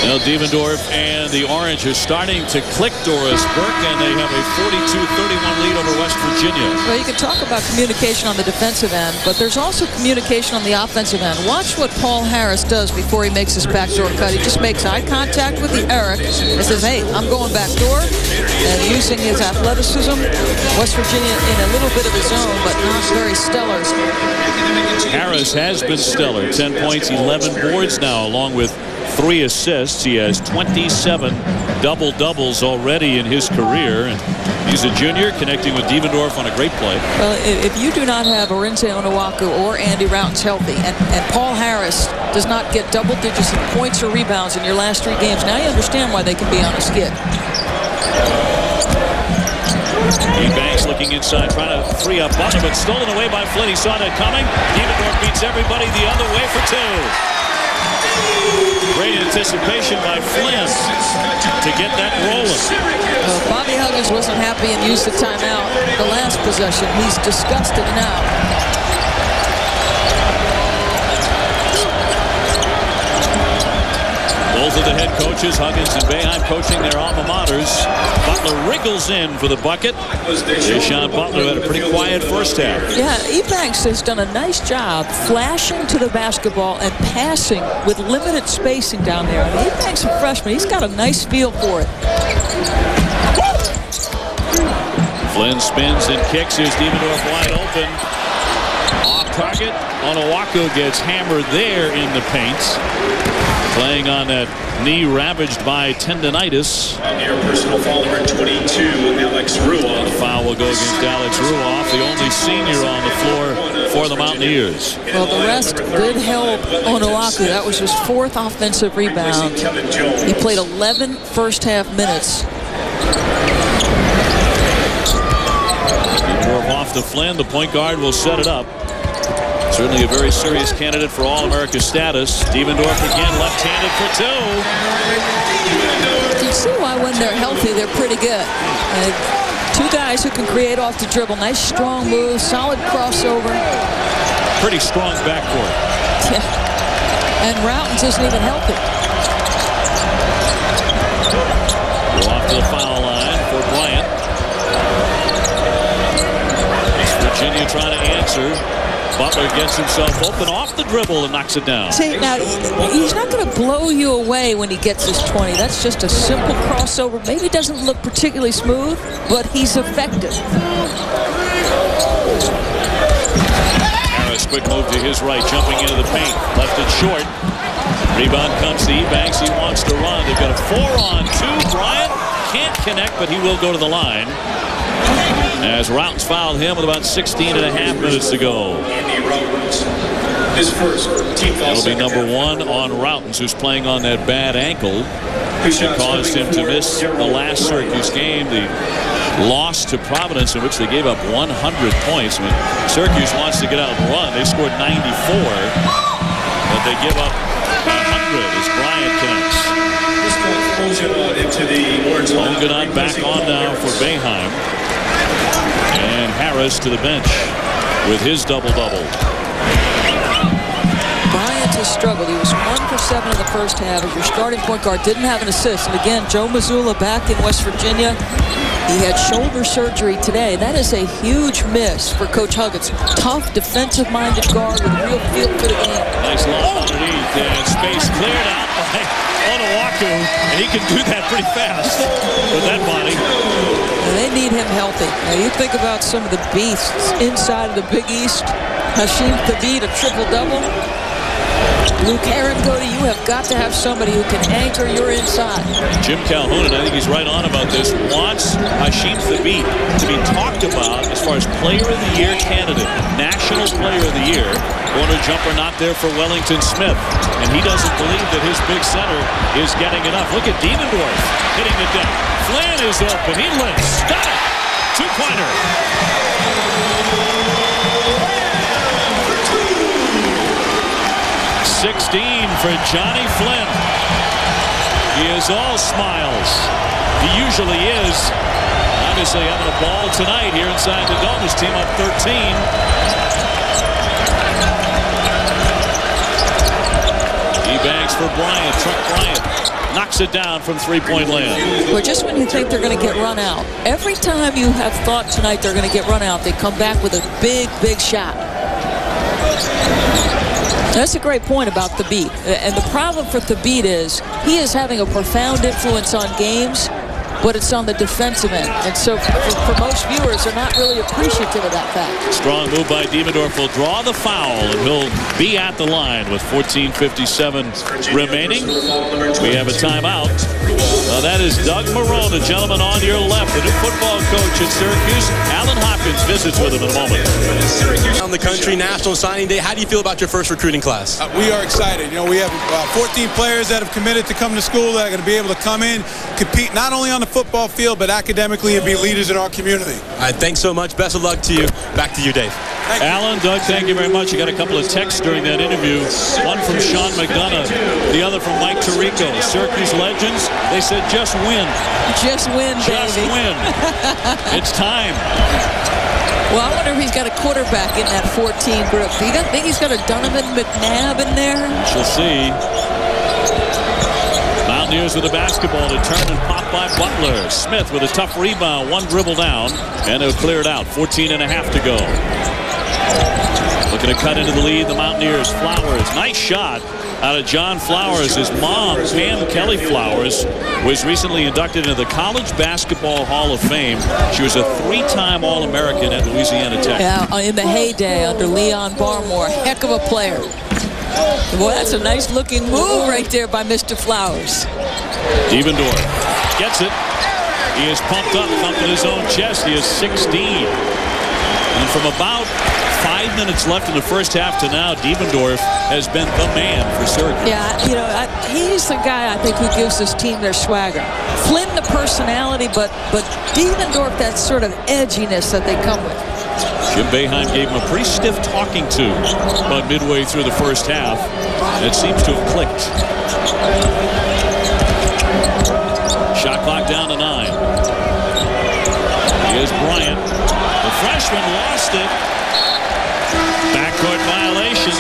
Speaker 1: Now Devendorf and the Orange are starting to click, Doris Burke, and they have a 42-31 lead over West Virginia.
Speaker 2: Well, you can talk about communication on the defensive end, but there's also communication on the offensive end. Watch what Paul Harris does before he makes his backdoor cut. He just makes eye contact with the Eric and says, hey, I'm going backdoor. And using his athleticism, West Virginia in a little bit of his own, but not very stellar.
Speaker 1: Harris has been stellar. 10 points, 11 boards now, along with 3 assists. He has 27 double-doubles already in his career. And he's a junior, connecting with Devendorf on a great play.
Speaker 2: Well, if you do not have Arinze Onuaku or Andy Routens healthy, and Paul Harris does not get double digits in points or rebounds in your last 3 games, now you understand why they can be on a skid.
Speaker 1: Banks looking inside, trying to free up Butler, but stolen away by Flynn. He saw that coming. Devendorf beats everybody the other way for 2. Great anticipation by Flynn to get that rolling.
Speaker 2: Bobby Huggins wasn't happy and used the timeout the last possession. He's disgusted now.
Speaker 1: Both of the head coaches, Huggins and Boeheim, coaching their alma maters. Butler wriggles in for the bucket. Deshaun Butler had a pretty quiet first half.
Speaker 2: Yeah, Ebanks has done a nice job flashing to the basketball and passing with limited spacing down there. I mean, Ebanks, a freshman, he's got a nice feel for it.
Speaker 1: Flynn spins and kicks. Here's Devendorf wide open. Off target. Onuaku gets hammered there in the paint. Playing on that knee ravaged by tendonitis.
Speaker 3: Your personal foul number 22, Alex Ruoff.
Speaker 1: The foul will go against Alex Ruoff, the only senior on the floor for the Mountaineers.
Speaker 2: Well, the rest did help Onuaku. That was his 4th offensive rebound. He played 11 first half minutes.
Speaker 1: Off to Flynn. The point guard will set it up. Certainly a very serious candidate for All-America status. Devendorf again, left-handed for 2.
Speaker 2: You see why when they're healthy, they're pretty good. 2 guys who can create off the dribble. Nice, strong move, solid crossover.
Speaker 1: Pretty strong backcourt.
Speaker 2: Yeah. And Routens isn't even healthy.
Speaker 1: Go off to the foul line for Bryant. Virginia trying to answer. Butler gets himself open off the dribble and knocks it down.
Speaker 2: See, now, he's not going to blow you away when he gets his 20. That's just a simple crossover. Maybe doesn't look particularly smooth, but he's effective.
Speaker 1: Harris, quick move to his right, jumping into the paint. Left it short. Rebound comes to Ebanks. He wants to run. They've got a 4-on-2. Bryant can't connect, but he will go to the line. As Routens fouled him with about 16 and a half minutes to go.
Speaker 3: His first team foul.
Speaker 1: That'll be number 1 on Routens, who's playing on that bad ankle. It caused him to miss the last Syracuse game, the loss to Providence, in which they gave up 100 points. I mean, Syracuse wants to get out and run. They scored 94, but they give up 100 as Bryant connects. Ongunan back on now for Boeheim. And Harris to the bench with his double-double.
Speaker 2: Bryant has struggled. He was 1 for 7 in the first half. As your starting point guard, didn't have an assist. And again, Joe Mazzulla back in West Virginia. He had shoulder surgery today. That is a huge miss for Coach Huggins. Tough, defensive-minded guard with a real feel for the game.
Speaker 1: Nice lob underneath, and space cleared out by Onuaku, and he can do that pretty fast with that body.
Speaker 2: And they need him healthy. Now you think about some of the beasts inside of the Big East. Hashim Thabit, a triple-double. Luke Aaron, you have got to have somebody who can anchor your inside.
Speaker 1: Jim Calhoun, and I think he's right on about this, wants Hashim Thabit to be talked about as far as Player of the Year candidate, National Player of the Year. Corner jumper not there for Wellington Smith, and he doesn't believe that his big center is getting enough. Look at Devendorf hitting the deck. Flynn is open. He lifts. Got it. Two-pointer. 16 for Johnny Flynn. He is all smiles. He usually is. Obviously having a ball tonight here inside the dome. His team up 13. Ebanks for Bryant. Chuck Bryant knocks it down from three-point land.
Speaker 2: But just when you think they're going to get run out, every time you have thought tonight they're going to get run out, they come back with a big, big shot. That's a great point about Thabit. And the problem for Thabit is he is having a profound influence on games, but it's on the defensive end. And so for most viewers, they're not really appreciative of that fact.
Speaker 1: Strong move by Diemendorf will draw the foul, and he'll be at the line with 14:57 remaining. We have a timeout. That is Doug Marrone, the gentleman on your left, the new football coach at Syracuse. Alan Hopkins visits with him in a moment.
Speaker 4: On the country, National Signing Day. How do you feel about your first recruiting class?
Speaker 5: We are excited. You know, we have 14 players that have committed to come to school that are going to be able to come in, compete not only on the football field, but academically and be leaders in our community.
Speaker 4: All right, thanks so much. Best of luck to you. Back to you, Dave.
Speaker 1: Alan, Doug, thank you very much. You got a couple of texts during that interview. One from Sean McDonough, the other from Mike Tirico. Syracuse legends, they said just win.
Speaker 2: Just win, baby.
Speaker 1: Just win. It's time.
Speaker 2: Well, I wonder if he's got a quarterback in that 14 group. Do you think he's got a Donovan McNabb in there?
Speaker 1: She'll see. Mountaineers with the basketball to turn and pop by Butler. Smith with a tough rebound. One dribble down, and he'll clear it out. 14 and a half to go. Looking to cut into the lead, the Mountaineers. Flowers, nice shot out of John Flowers. His mom, Pam Kelly Flowers, was recently inducted into the College Basketball Hall of Fame. She was a three-time All-American at Louisiana Tech.
Speaker 2: Yeah, in the heyday under Leon Barmore. Heck of a player. Boy, that's a nice-looking move right there by Mr. Flowers.
Speaker 1: Diemendorf gets it. He is pumped up, thumping his own chest. He is 16. And from about 5 minutes left in the first half to now, Diemendorf has been the man for Syracuse.
Speaker 2: Yeah, you know, he's the guy I think who gives this team their swagger. Flynn the personality, but Diemendorf that sort of edginess that they come with.
Speaker 1: Jim Boeheim gave him a pretty stiff talking to about midway through the first half. It seems to have clicked. Shot clock down to 9. Here's Bryant. The freshman lost it. Backcourt violation.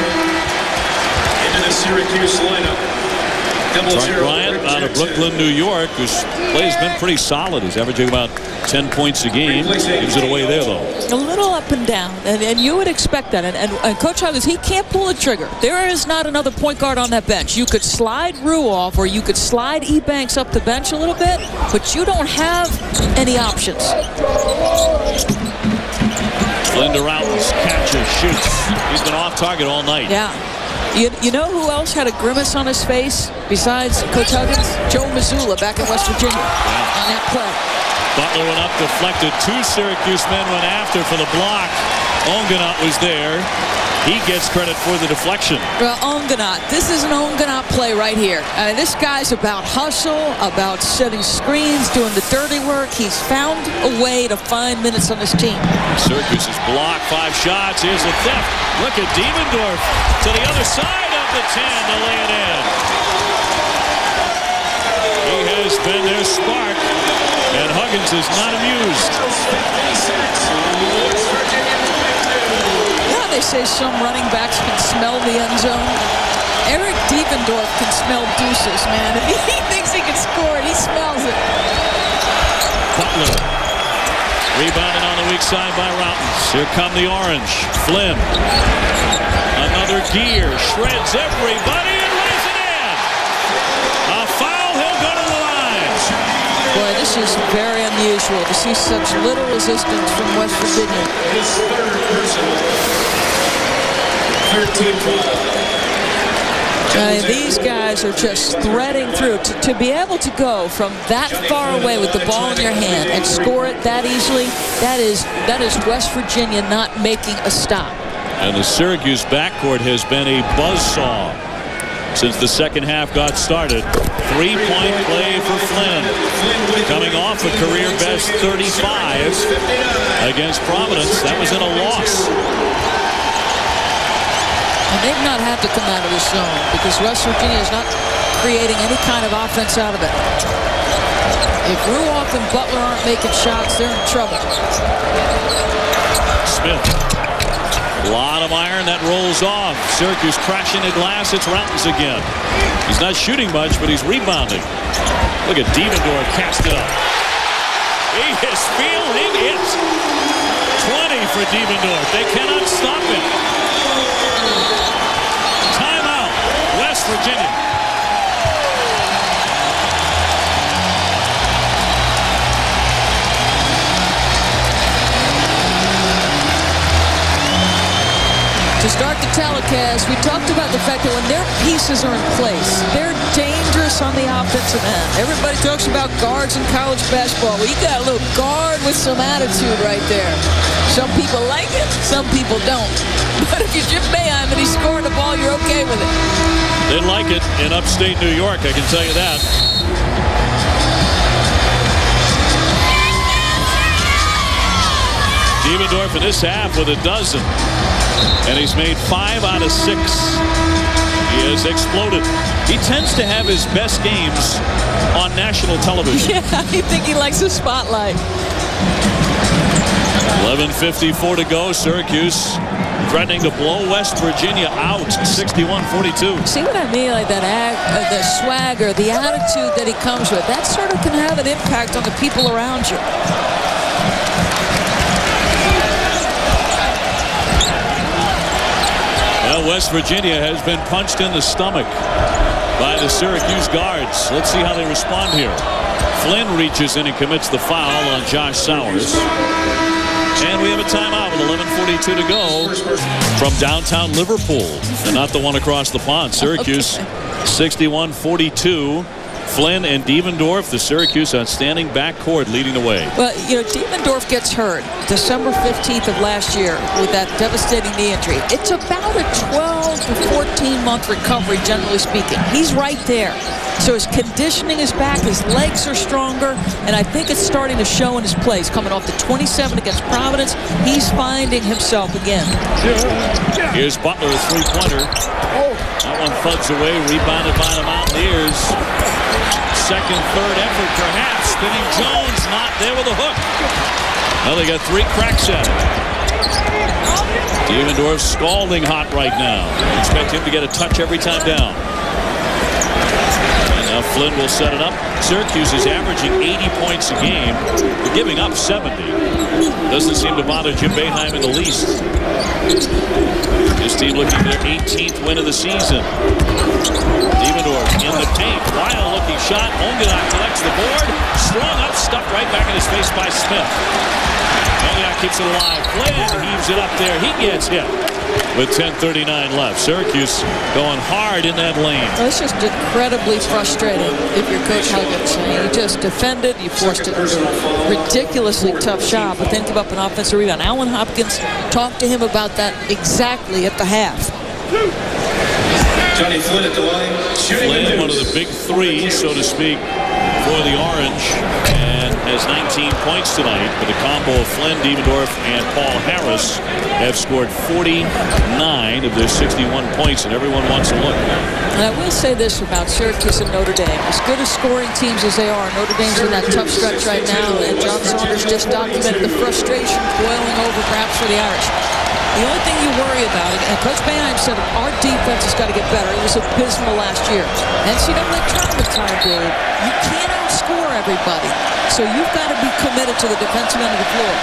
Speaker 3: Into the Syracuse lineup.
Speaker 1: Clark Bryant out of Brooklyn, New York, whose play has been pretty solid. He's averaging about 10 points a game. Gives it away there, though.
Speaker 2: A little up and down, and you would expect that. And Coach Huggins, he can't pull the trigger. There is not another point guard on that bench. You could slide Rue off, or you could slide Ebanks up the bench a little bit, but you don't have any options.
Speaker 1: Linda Routens catches, shoots. He's been off target all night.
Speaker 2: Yeah. You know who else had a grimace on his face besides Coach Huggins? Joe Mazzulla back in West Virginia on that play.
Speaker 1: Butler went up, deflected. 2 Syracuse men went after for the block. Onganut was there. He gets credit for the deflection.
Speaker 2: Well, Onganut, this is an Onganut play right here. This guy's about hustle, about setting screens, doing the dirty work. He's found a way to find minutes on this team.
Speaker 1: Syracuse is blocked. 5 shots. Here's a theft. Look at Diemendorf to the other side of the 10 to lay it in. He has been their spark, and Huggins is not amused.
Speaker 2: They say some running backs can smell the end zone. Eric Diemendorf can smell deuces, man. If he thinks he can score it, he smells it.
Speaker 1: Butler. Rebounded on the weak side by Routens. Here come the Orange. Flynn. Another gear. Shreds everybody and lays it in. A foul. He'll go to the line.
Speaker 2: Boy, this is very unusual to see such little resistance from West Virginia.
Speaker 3: His third personal. 13
Speaker 2: These guys are just threading through. To be able to go from that far away with the ball in your hand and score it that easily, that is West Virginia not making a stop.
Speaker 1: And the Syracuse backcourt has been a buzzsaw since the second half got started. 3-point play for Flynn. Coming off a career best 35 against Providence. That was in a loss.
Speaker 2: And they've not had to come out of the zone because West Virginia is not creating any kind of offense out of it. If Ruoff and Butler aren't making shots, they're in trouble.
Speaker 1: Smith A lot of iron that rolls off. Syracuse crashing the glass. It's Routens again. He's not shooting much, but he's rebounding. Look at Devendorf cast it up. He is feeling it. 20 for Devendorf. They cannot stop him. Timeout, West Virginia.
Speaker 2: To start the telecast, we talked about the fact that when their pieces are in place, they're dangerous on the offensive end. Everybody talks about guards in college basketball. Well, you got a little guard with some attitude right there. Some people like it, some people don't. But if you're Jim Boeheim and he's scoring the ball, you're okay with it.
Speaker 1: Didn't like it in upstate New York, I can tell you that. Devendorf in this half with a dozen. And he's made 5 out of 6. He has exploded. He tends to have his best games on national television.
Speaker 2: Yeah, I think he likes the spotlight.
Speaker 1: 11:54 to go. Syracuse threatening to blow West Virginia out 61-42.
Speaker 2: See what I mean? Like that the swagger, the attitude that he comes with. That sort of can have an impact on the people around you.
Speaker 1: West Virginia has been punched in the stomach by the Syracuse guards. Let's see how they respond here. Flynn reaches in and commits the foul on Josh Sowers. And we have a timeout with 11:42 to go from downtown Liverpool, and not the one across the pond. Syracuse 61-42. Flynn and Devendorf, the Syracuse outstanding backcourt, leading the way.
Speaker 2: Well, you know, Devendorf gets hurt December 15th of last year with that devastating knee injury. It's about a 12 to 14-month recovery, generally speaking. He's right there. So his conditioning is back, his legs are stronger, and I think it's starting to show in his plays. Coming off the 27 against Providence, he's finding himself again.
Speaker 1: Here's Butler, a three-pointer. That one thuds away, rebounded by the Mountaineers. Second, third effort, perhaps. Spinning Jones, not there with a hook. Well, they got 3 cracks at it. Devendorf scalding hot right now. Expect him to get a touch every time down. And now Flynn will set it up. Syracuse is averaging 80 points a game. They're giving up 70. Doesn't seem to bother Jim Boeheim in the least. This team looking for their 18th win of the season. Devendorf in the paint. Wild-looking shot. Ongenak collects the board. Strung up, stuck right back in his face by Smith. Ongenak keeps it alive. Flynn heaves it up there. He gets hit with 10:39 left. Syracuse going hard in that lane.
Speaker 2: Well, it's just incredibly frustrating if you're Coach Huggins. You just defended. You forced a ridiculously tough shot, but then give up an offensive rebound. Alan Hopkins talked to him about that exactly at the half.
Speaker 3: Johnny Flynn at the line.
Speaker 1: Flynn, one of the big 3, so to speak, for the Orange, and has 19 points tonight. But the combo of Flynn, Devendorf, and Paul Harris have scored 49 of their 61 points, and everyone wants a look.
Speaker 2: And I will say this about Syracuse and Notre Dame. As good as scoring teams as they are, Notre Dame's in that tough stretch right now, and John Saunders just documented the frustration boiling over perhaps for the Irish. The only thing you worry about, and Coach Boeheim said our defense has got to get better. It was abysmal last year. NCAA tournament time, Dave. You can't outscore everybody. So you've got to be committed to the defensive end of the floor.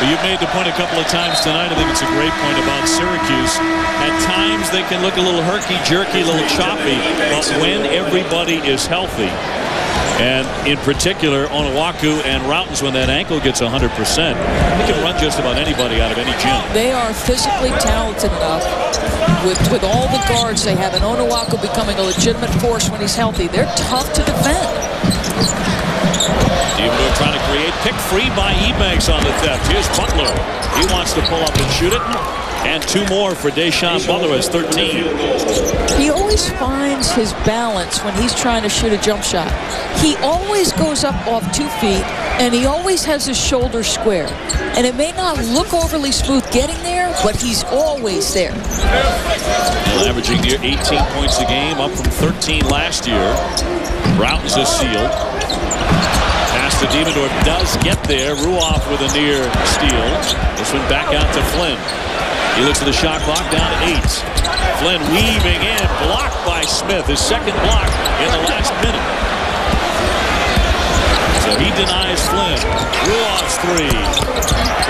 Speaker 1: But you've made the point a couple of times tonight. I think it's a great point about Syracuse. At times they can look a little herky-jerky, a little choppy, but when everybody is healthy, and in particular Onuaku and Routens, when that ankle gets 100%, he can run just about anybody out of any gym.
Speaker 2: They are physically talented enough with all the guards they have, and Onuaku becoming a legitimate force when he's healthy. They're tough to defend.
Speaker 1: Devendorf trying to create. Pick free by Ebanks on the theft. Here's Butler. He wants to pull up and shoot it. And 2 more for Deshaun Butler as 13.
Speaker 2: He always finds his balance when he's trying to shoot a jump shot. He always goes up off 2 feet, and he always has his shoulders square. And it may not look overly smooth getting there, but he's always there.
Speaker 1: Well, averaging near 18 points a game, up from 13 last year. Routens is sealed. Pass to Devendorf does get there. Ruoff with a near steal. This one back out to Flynn. He looks at the shot clock, down to 8. Flynn weaving in, blocked by Smith. His second block in the last minute. So he denies Flynn. Ruoff's 3.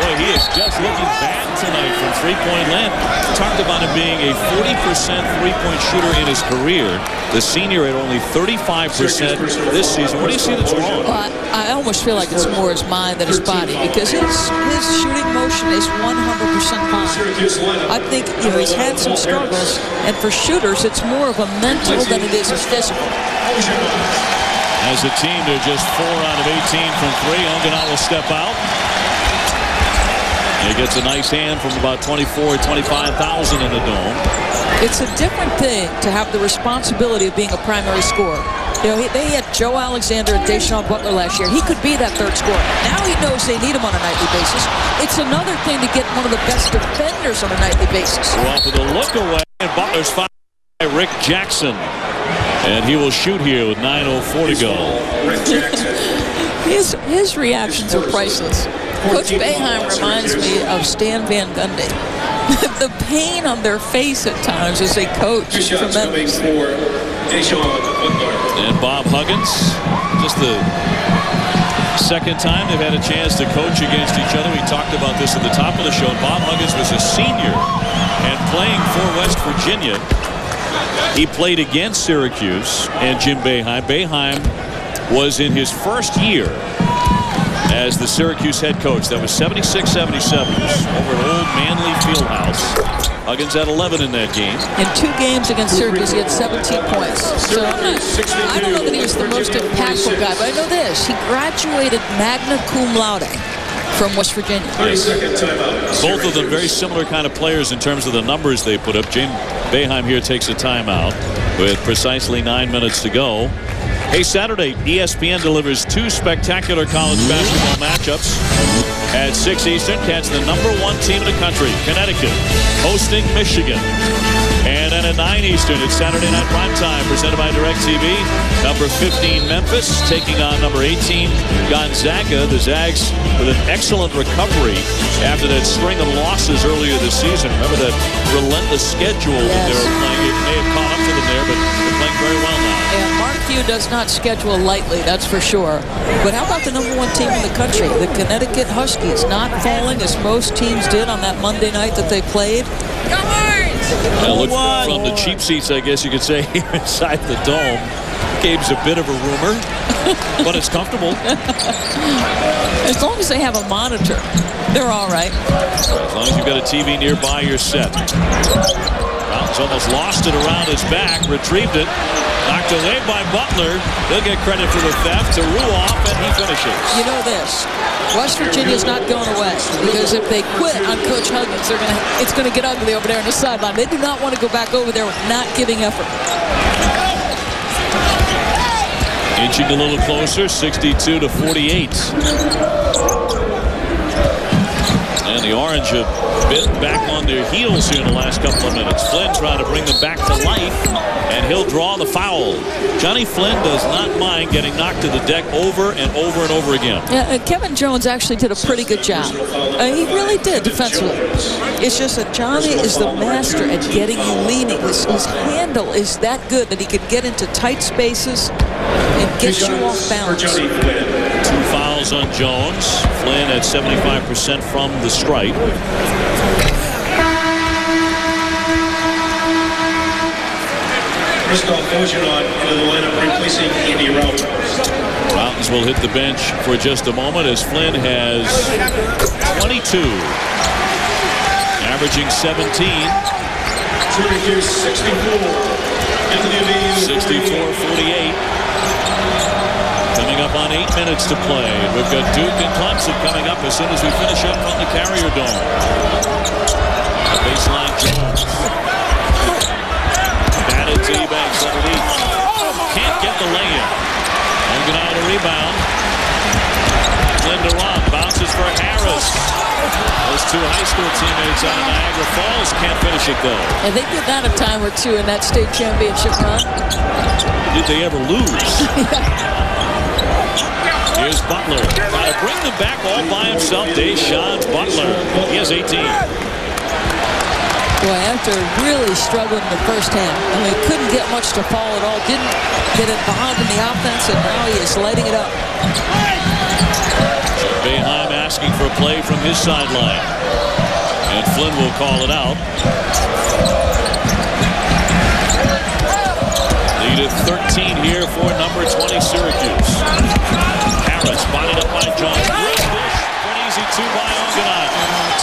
Speaker 1: Boy, he is just looking bad tonight from three-point land. Talked about him being a 40% three-point shooter in his career. The senior at only 35% this season. What do you see that's wrong?
Speaker 2: Well, I almost feel like it's more his mind than his body, because his shooting motion is 100% fine. I think he's had some struggles, and for shooters, it's more of a mental than it is a physical.
Speaker 1: As a team, they're just 4 out of 18 from 3. Onganat will step out. He gets a nice hand from about 25,000 in the dome.
Speaker 2: It's a different thing to have the responsibility of being a primary scorer. They had Joe Alexander and Deshaun Butler last year. He could be that third scorer. Now he knows they need him on a nightly basis. It's another thing to get one of the best defenders on a nightly basis.
Speaker 1: Well, with a look away, and Butler's fouled by Rick Jackson. And he will shoot here with 9:04 to go.
Speaker 2: His reactions are priceless. Coach Boeheim reminds me of Stan Van Gundy. The pain on their face at times as they coach is tremendous.
Speaker 1: And Bob Huggins, just the second time they've had a chance to coach against each other. We talked about this at the top of the show. Bob Huggins was a senior and playing for West Virginia. He played against Syracuse and Jim Boeheim. Boeheim was in his first year as the Syracuse head coach. That was 76-77 over at Old Manley Fieldhouse. Huggins had 11 in that game.
Speaker 2: In 2 games against Syracuse, he had 17 points. So I don't know that he was the most impactful guy, but I know this. He graduated magna cum laude from West Virginia.
Speaker 1: Yes. Both of them very similar kind of players in terms of the numbers they put up. Jim Boeheim here takes a timeout with precisely 9 minutes to go. Hey, Saturday, ESPN delivers 2 spectacular college basketball matchups. At 6 Eastern, catch the #1 team in the country, Connecticut, hosting Michigan. And then at 9 Eastern, it's Saturday Night Primetime, presented by DirecTV. Number 15, Memphis, taking on number 18, Gonzaga. The Zags with an excellent recovery after that string of losses earlier this season. Remember that relentless schedule that they were playing. It may have caught up to them there, but they're playing very well now.
Speaker 2: And Mark Few does not schedule lightly, that's for sure. But how about the #1 team in the country, the Connecticut Huskies, not falling as most teams did on that Monday night that they played?
Speaker 1: Look, from the cheap seats, I guess you could say, here inside the dome. Game's a bit of a rumor, but it's comfortable.
Speaker 2: As long as they have a monitor, they're all right.
Speaker 1: As long as you've got a TV nearby, you're set. Fountain's almost lost it around his back, retrieved it, knocked away by Butler. They'll get credit for the theft to Ruoff, and he finishes.
Speaker 2: You know this. West Virginia's not going away, because if they quit on Coach Huggins, it's going to get ugly over there on the sideline. They do not want to go back over there with not giving effort.
Speaker 1: Inching a little closer, 62-48. And the Orange have been back on their heels here in the last couple of minutes. Flynn trying to bring them back to life, and he'll draw the foul. Johnny Flynn does not mind getting knocked to the deck over and over and over again.
Speaker 2: Yeah, Kevin Jones actually did a pretty good job. He really did defensively. It's just that Johnny is the master at getting you leaning. His handle is that good that he can get into tight spaces and get you off balance.
Speaker 1: 2 fouls on Jones. Flynn at 75% from the stripe.
Speaker 3: Christoph Ogeron into the lineup, replacing Andy Rauter.
Speaker 1: Mountains will hit the bench for just a moment as Flynn has 22, averaging 17.
Speaker 3: Syracuse
Speaker 1: 64-48. Coming up on 8 minutes to play. We've got Duke and Clemson coming up as soon as we finish up on the Carrier Dome. Baseline Jones. Batted to Ebanks underneath. Can't get the lay-in. Onganat a rebound. Linda Ron bounces for Harris. Those 2 high school teammates out of Niagara Falls can't finish it though.
Speaker 2: And they did that a time or two in that state championship run.
Speaker 1: Did they ever lose? Here's Butler. Trying to bring them back all by himself. Deshaun Butler. He has 18.
Speaker 2: Boy, after really struggling in the first half, I mean, couldn't get much to fall at all, didn't get involved in the offense, and now he is lighting it up.
Speaker 1: Boeheim asking for a play from his sideline. And Flynn will call it out. Lead at 13 here for number 20 Syracuse. Harris spotted up by Jones. Bush for an easy 2 by Ongenai.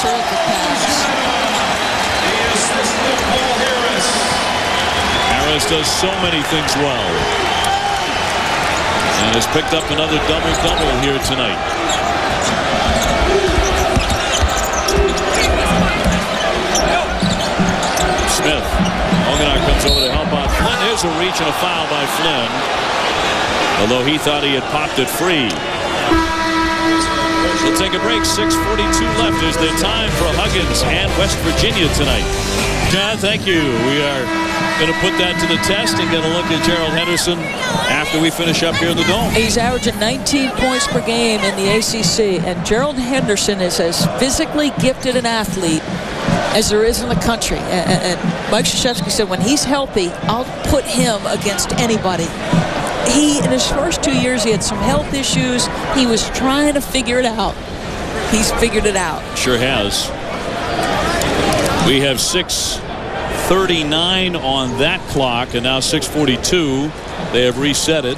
Speaker 2: Terrific pass.
Speaker 1: Harris does so many things well. And has picked up another double-double here tonight. Smith. Ongenai comes over to help out Flynn. There's a reach and a foul by Flynn. Although he thought he had popped it free. We'll take a break. 6:42 left is the time for Huggins and West Virginia tonight. John, thank you. We are going to put that to the test and get a look at Gerald Henderson after we finish up here in the Dome.
Speaker 2: He's averaging 19 points per game in the ACC, and Gerald Henderson is as physically gifted an athlete as there is in the country. And Mike Krzyzewski said when he's healthy, I'll put him against anybody. He, in his first 2 years, he had some health issues. He was trying to figure it out. He's figured it out.
Speaker 1: Sure has. We have 6:39 on that clock, and now 6:42. They have reset it.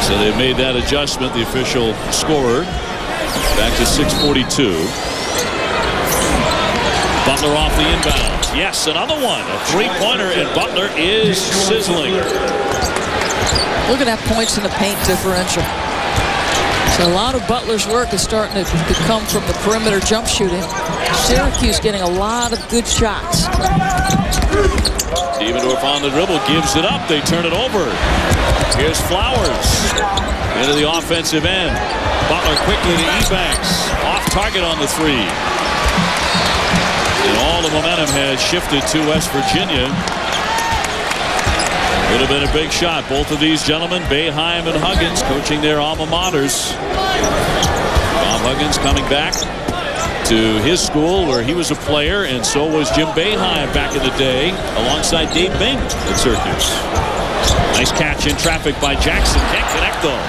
Speaker 1: So they've made that adjustment, the official scorer. Back to 6:42. Butler off the inbound. Yes, another one. A three-pointer, and Butler is sizzling.
Speaker 2: Look at that points in the paint differential. So a lot of Butler's work is starting to come from the perimeter jump shooting. Syracuse getting a lot of good shots.
Speaker 1: Devendorf on the dribble, gives it up. They turn it over. Here's Flowers into the offensive end. Butler quickly to Ebanks. Off target on the three. And all the momentum has shifted to West Virginia. Would have been a big shot. Both of these gentlemen, Boeheim and Huggins, coaching their alma maters. Bob Huggins coming back to his school where he was a player, and so was Jim Boeheim back in the day alongside Dave Bing at Syracuse. Nice catch in traffic by Jackson. Can't connect though.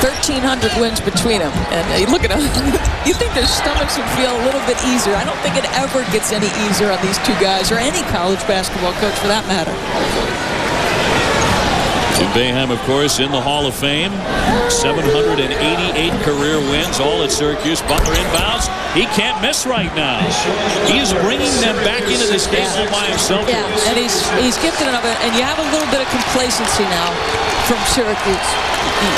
Speaker 2: 1,300 wins between them, and look at them. You think their stomachs would feel a little bit easier. I don't think it ever gets any easier on these two guys, or any college basketball coach for that matter.
Speaker 1: Jim Boeheim, of course, in the Hall of Fame. 788 career wins, all at Syracuse. Butler inbounds. He can't miss right now. He's bringing them back into this game all by himself.
Speaker 2: Yeah, and he's gifted enough, and you have a little bit of complacency now from Syracuse.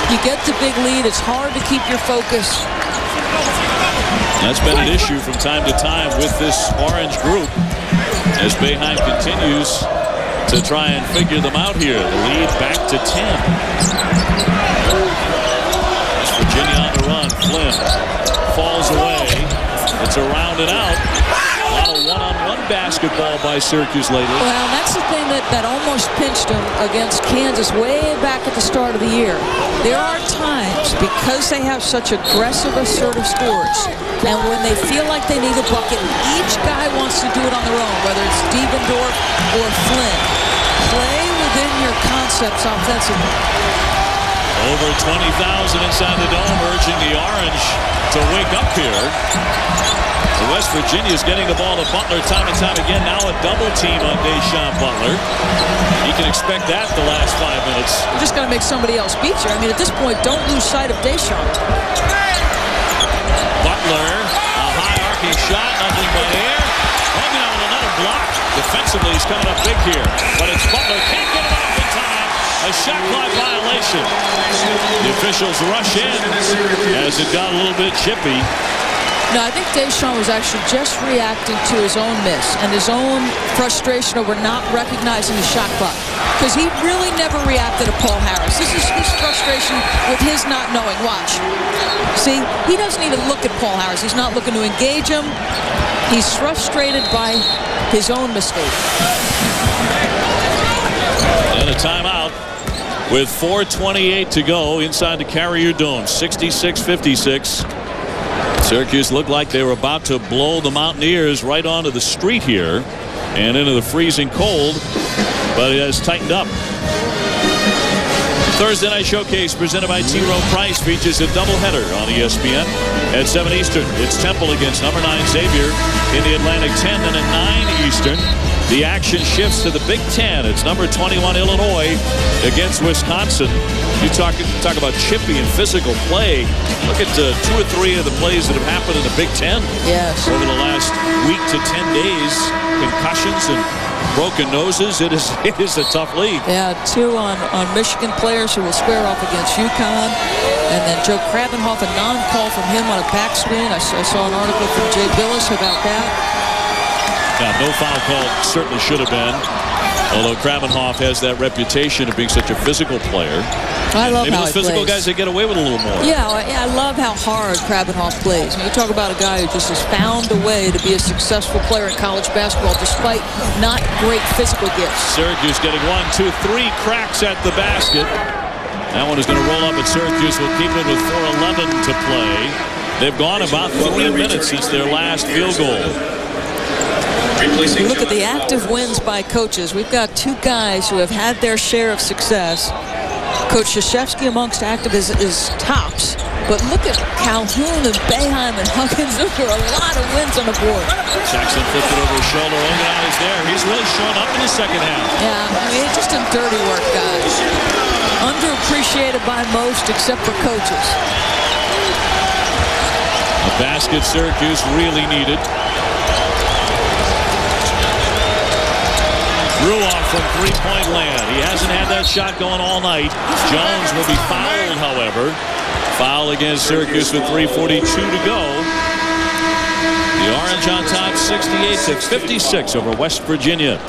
Speaker 2: You get the big lead. It's hard to keep your focus.
Speaker 1: That's been an issue from time to time with this orange group as Boeheim continues to try and figure them out here. The lead back to 10. West Virginia on the run. Flynn falls away. It's around and out. A lot of one-on-one basketball by Syracuse lately.
Speaker 2: Well, that's the thing that almost pinched them against Kansas way back at the start of the year. There are times, because they have such aggressive, assertive scores, and when they feel like they need a bucket, each guy wants to do it on their own, whether it's Devendorf or Flynn. Play within your concepts offensively.
Speaker 1: Over 20,000 inside the Dome, urging the Orange to wake up here. West Virginia is getting the ball to Butler time and time again. Now a double team on Deshaun Butler. You can expect that the last 5 minutes.
Speaker 2: You're just going to make somebody else beat you. I mean, at this point, don't lose sight of Deshaun.
Speaker 1: Butler, a high arcing shot, nothing but air. Hanging on with another block. Defensively, he's coming up big here. But it's Butler. Can't get it off in time. A shot clock violation. The officials rush in as it got a little bit chippy.
Speaker 2: No, I think Deshaun was actually just reacting to his own miss and his own frustration over not recognizing the shot clock. Because he really never reacted to Paul Harris. This is his frustration with his not knowing. Watch. See, he doesn't even look at Paul Harris. He's not looking to engage him. He's frustrated by his own mistake.
Speaker 1: And a timeout with 4:28 to go inside the Carrier Dome. 66-56. Syracuse looked like they were about to blow the Mountaineers right onto the street here and into the freezing cold, but it has tightened up. Thursday Night Showcase presented by T. Rowe Price features a doubleheader on ESPN at 7 Eastern. It's Temple against number 9 Xavier in the Atlantic 10, and at 9 Eastern the action shifts to the Big Ten. It's number 21 Illinois against Wisconsin. You talk about chippy and physical play. Look at 2 or 3 of the plays that have happened in the Big Ten.
Speaker 2: Yes.
Speaker 1: Over the last week to 10 days. Concussions and broken noses. It is a tough league.
Speaker 2: Yeah, 2 on Michigan players who will square off against UConn. And then Joe Krabenhoff, a non-call from him on a backswing. I saw an article from Jay Billis about that.
Speaker 1: Now, no foul call certainly should have been. Although Krabenhoff has that reputation of being such a physical player.
Speaker 2: I love
Speaker 1: maybe
Speaker 2: how
Speaker 1: those
Speaker 2: he
Speaker 1: physical
Speaker 2: plays.
Speaker 1: guys, they get away with a little more.
Speaker 2: Yeah, I love how hard Krabenhoff plays. And you talk about a guy who just has found a way to be a successful player in college basketball despite not great physical gifts.
Speaker 1: Syracuse getting 1, 2, 3 cracks at the basket. That one is going to roll up, and Syracuse will keep it with 4:11 to play. They've gone about 3 minutes since their last field goal.
Speaker 2: You look at the active wins by coaches. We've got 2 guys who have had their share of success. Coach Krzyzewski amongst active is tops. But look at Calhoun and Boeheim and Huggins. There were a lot of wins on the board.
Speaker 1: Jackson flipped it over his shoulder. Ogan is there. He's really shown up in the second half.
Speaker 2: Yeah, I mean, it's just a dirty work, guys. Underappreciated by most except for coaches.
Speaker 1: A basket Syracuse really needed. Ruoff from three-point land. He hasn't had that shot going all night. Jones will be fouled, however. Foul against Syracuse with 3:42 to go. The Orange on top 68-56 over West Virginia.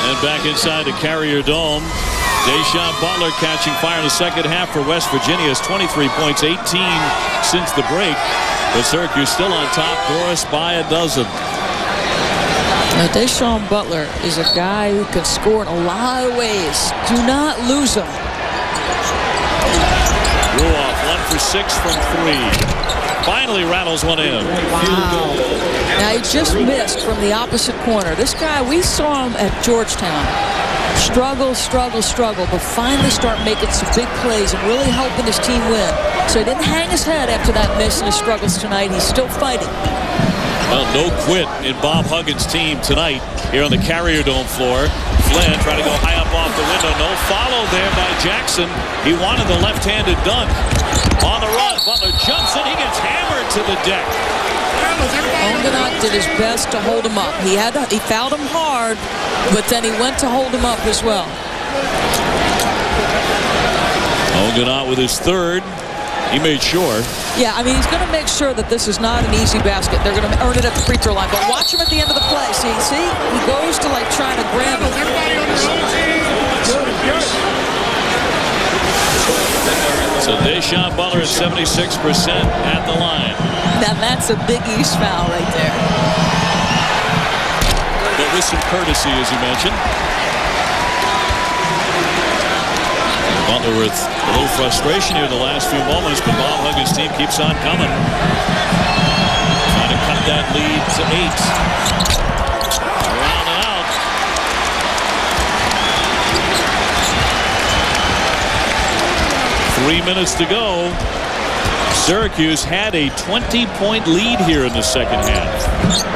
Speaker 1: And back inside the Carrier Dome. Deshaun Butler catching fire in the second half for West Virginia. Has 23 points, 18 since the break. But Syracuse still on top. Doris by a dozen.
Speaker 2: Now, Deshaun Butler is a guy who can score in a lot of ways. Do not lose him.
Speaker 1: Ruoff 1 for 6 from 3. Finally rattles one in.
Speaker 2: Wow. Now, he just missed from the opposite corner. This guy, we saw him at Georgetown. Struggle, but finally start making some big plays and really helping his team win. So he didn't hang his head after that miss in his struggles tonight. He's still fighting.
Speaker 1: Well, no quit in Bob Huggins' team tonight here on the Carrier Dome floor. Flynn trying to go high up off the window. No follow there by Jackson. He wanted the left-handed dunk. On the run, Butler jumps in. He gets hammered to the deck.
Speaker 2: Onganot did his best to hold him up. He fouled him hard, but then he went to hold him up as well.
Speaker 1: Onganot with his third. He made sure.
Speaker 2: Yeah, I mean, he's going to make sure that this is not an easy basket. They're going to earn it at the free throw line. But watch him at the end of the play. See? He goes to, like, trying to grab it.
Speaker 1: So Deshaun Butler at 76% at the line.
Speaker 2: Now, that's a Big East foul right there.
Speaker 1: But with some courtesy, as you mentioned. Butler with a little frustration here in the last few moments, but Bob Huggins' team keeps on coming. Trying to cut that lead to 8. Around and out. Three minutes to go. Syracuse had a 20-point lead here in the second half,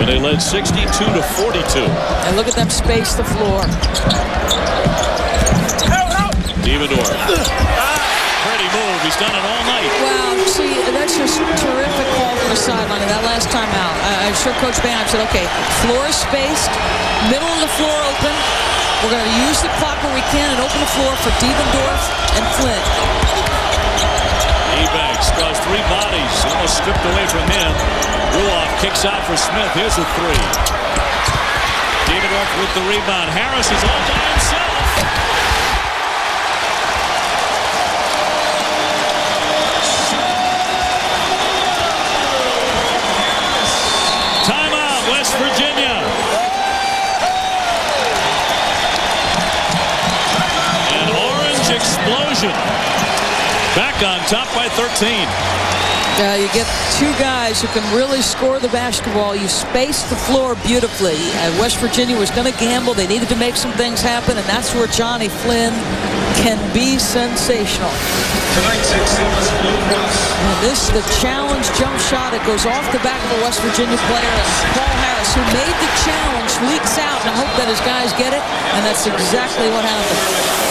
Speaker 1: and they led 62-42.
Speaker 2: And look at them space the floor.
Speaker 1: Devendorf. Pretty move. He's done it all night.
Speaker 2: Wow, see, that's just terrific call from the sideline that last time out. I'm sure Coach Boeheim said, okay, floor is spaced, middle of the floor open. We're going to use the clock where we can and open the floor for Devendorf and Flynn.
Speaker 1: Ebanks draws 3 bodies. Almost stripped away from him. Ruoff kicks out for Smith. Here's a 3. Devendorf with the rebound. Harris is all by himself. Timeout, West Virginia. An orange explosion. Back on top by 13.
Speaker 2: You get two guys who can really score the basketball. You space the floor beautifully. West Virginia was going to gamble. They needed to make some things happen, and that's where Johnny Flynn can be sensational. And this is the challenge jump shot. It goes off the back of a West Virginia player. And Paul Harris, who made the challenge, leaks out, and I hope that his guys get it, and that's exactly what happened.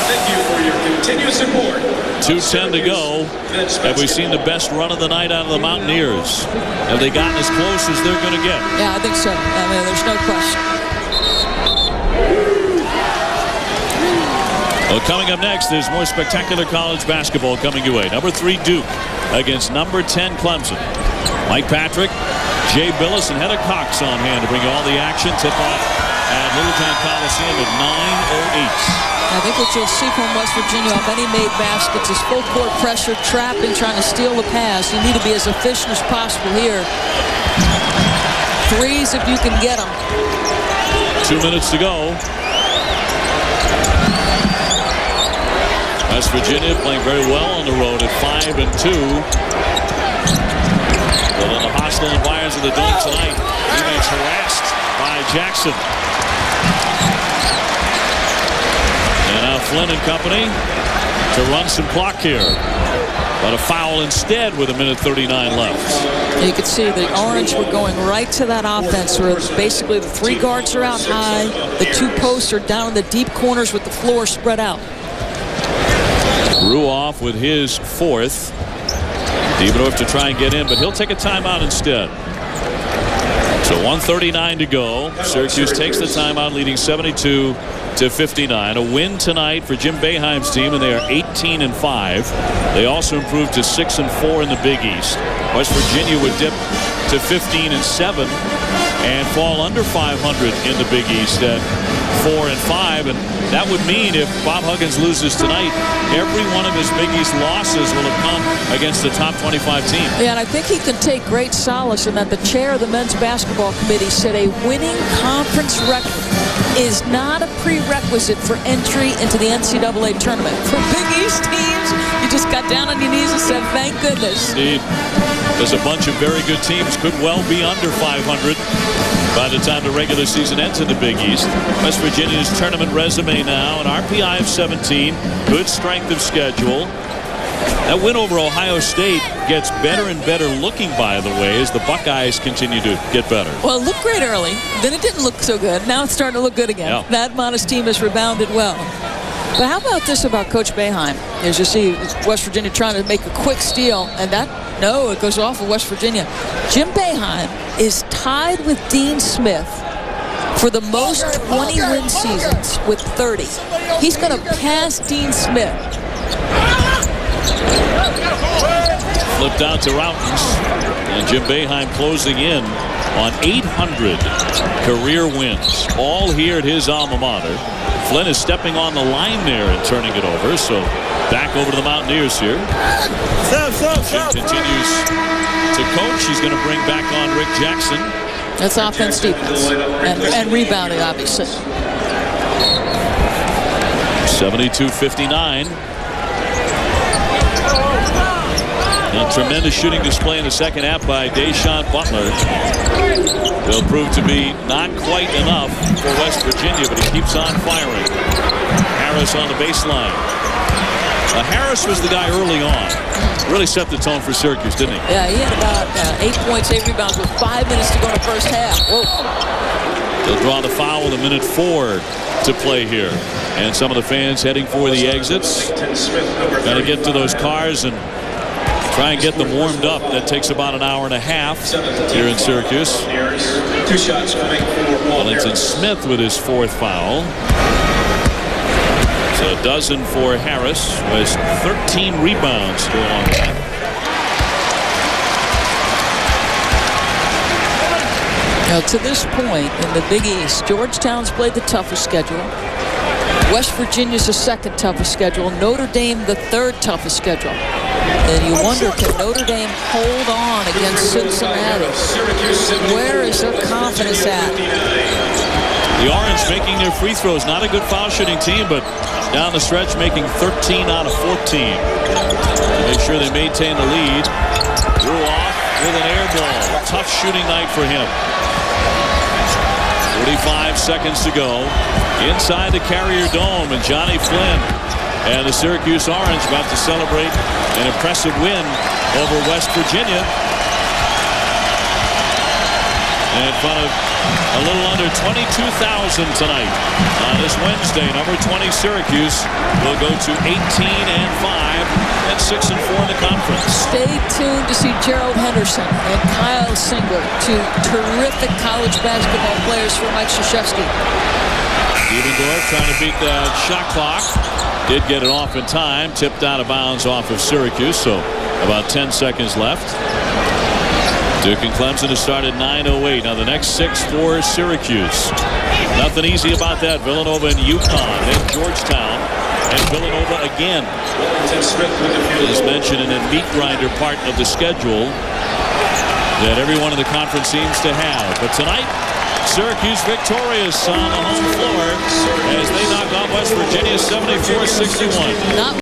Speaker 3: Thank you for your continued support.
Speaker 1: 2:10 to go. Have we seen the best run of the night out of the Mountaineers? Have they gotten as close as they're going to get?
Speaker 2: Yeah, I think so. I mean, there's no question.
Speaker 1: Well, coming up next, there's more spectacular college basketball coming your way. Number 3 Duke against number 10 Clemson. Mike Patrick, Jay Billis, and Heather Cox on hand to bring you all the action. Tip-off at Littleton Coliseum at 9:08.
Speaker 2: I think what you'll see from West Virginia on many made baskets is full court pressure, trapping, trying to steal the pass. You need to be as efficient as possible here. Threes if you can get them.
Speaker 1: 2 minutes to go. West Virginia playing very well on the road at 5-2. But in the hostile environs of the Dome tonight, teammates harassed by Jackson. And now Flynn and company to run some clock here. But a foul instead with 1:39 left.
Speaker 2: You could see the Orange were going right to that offense where basically the 3 guards are out high. The 2 posts are down in the deep corners with the floor spread out.
Speaker 1: Ruoff with his 4th. Diebendorf to try and get in, but he'll take a timeout instead. So 1:39 to go. Syracuse takes the timeout, leading 72-59. A win tonight for Jim Boeheim's team, and they are 18-5. They also improved to 6-4 in the Big East. West Virginia would dip to 15-7 and fall under 500 in the Big East at 4-5. And that would mean if Bob Huggins loses tonight, every one of his Big East losses will have come against the top 25 team.
Speaker 2: Yeah, and I think he can take great solace in that the chair of the men's basketball committee said a winning conference record is not a prerequisite for entry into the NCAA tournament. For Big East teams, you just got down on your knees and said, thank goodness.
Speaker 1: Indeed. There's a bunch of very good teams could well be under 500 by the time the regular season ends in the Big East. West Virginia's tournament resume now, an RPI of 17, good strength of schedule. That win over Ohio State gets better and better looking, by the way, as the Buckeyes continue to get better.
Speaker 2: Well, it looked great early. Then it didn't look so good. Now it's starting to look good again.
Speaker 1: Yeah.
Speaker 2: That modest team has rebounded well. But how about this about Coach Boeheim? As you see, West Virginia trying to make a quick steal, and no, it goes off of West Virginia. Jim Boeheim is tied with Dean Smith for the most 20-win seasons with 30. He's going to pass Dean Smith.
Speaker 1: Flipped out to Routens, and Jim Boeheim closing in on 800 career wins, all here at his alma mater. Flynn is stepping on the line there and turning it over, so back over to the Mountaineers here. Jim continues to coach. He's going to bring back on Rick Jackson.
Speaker 2: That's offense, defense, and rebounding, obviously.
Speaker 1: 72-59. A tremendous shooting display in the second half by Deshaun Butler. Will prove to be not quite enough for West Virginia, but he keeps on firing. Harris on the baseline. Harris was the guy early on. Really set the tone for Syracuse, didn't he?
Speaker 2: Yeah, he had about 8 points, 8 rebounds with 5 minutes to go in the first half. Whoa.
Speaker 1: They'll draw the foul with 1:04 to play here. And some of the fans heading for the exits. Got to get to those cars and try and get them warmed up. That takes about an hour and a half here in Syracuse.
Speaker 3: 2 shots coming for
Speaker 1: Wellington Smith with his 4th foul. So a dozen for Harris, who has 13 rebounds to go along with that.
Speaker 2: Now, to this point in the Big East, Georgetown's played the toughest schedule. West Virginia's the 2nd toughest schedule. Notre Dame the 3rd toughest schedule. And you wonder, can Notre Dame hold on against Cincinnati? Where is their confidence at?
Speaker 1: The Orange making their free throws. Not a good foul shooting team, but down the stretch making 13 out of 14. To make sure they maintain the lead. Drew with an air ball. Tough shooting night for him. 45 seconds to go. Inside the Carrier Dome, and Johnny Flynn and the Syracuse Orange about to celebrate an impressive win over West Virginia in front of a little under 22,000 tonight. On this Wednesday, number 20 Syracuse will go to 18-5 and 6-4 in the conference.
Speaker 2: Stay tuned to see Gerald Henderson and Kyle Singer, two terrific college basketball players for Mike Krzyzewski.
Speaker 1: Evendorf trying to beat the shot clock. Did get it off in time. Tipped out of bounds off of Syracuse, so about 10 seconds left. Duke and Clemson has started 9:08. Now the next 6 for Syracuse. Nothing easy about that. Villanova and UConn, then Georgetown, and Villanova again. As mentioned in a meat grinder part of the schedule that everyone in the conference seems to have. But tonight, Syracuse victorious on the home floor as they knock off West Virginia 74-61.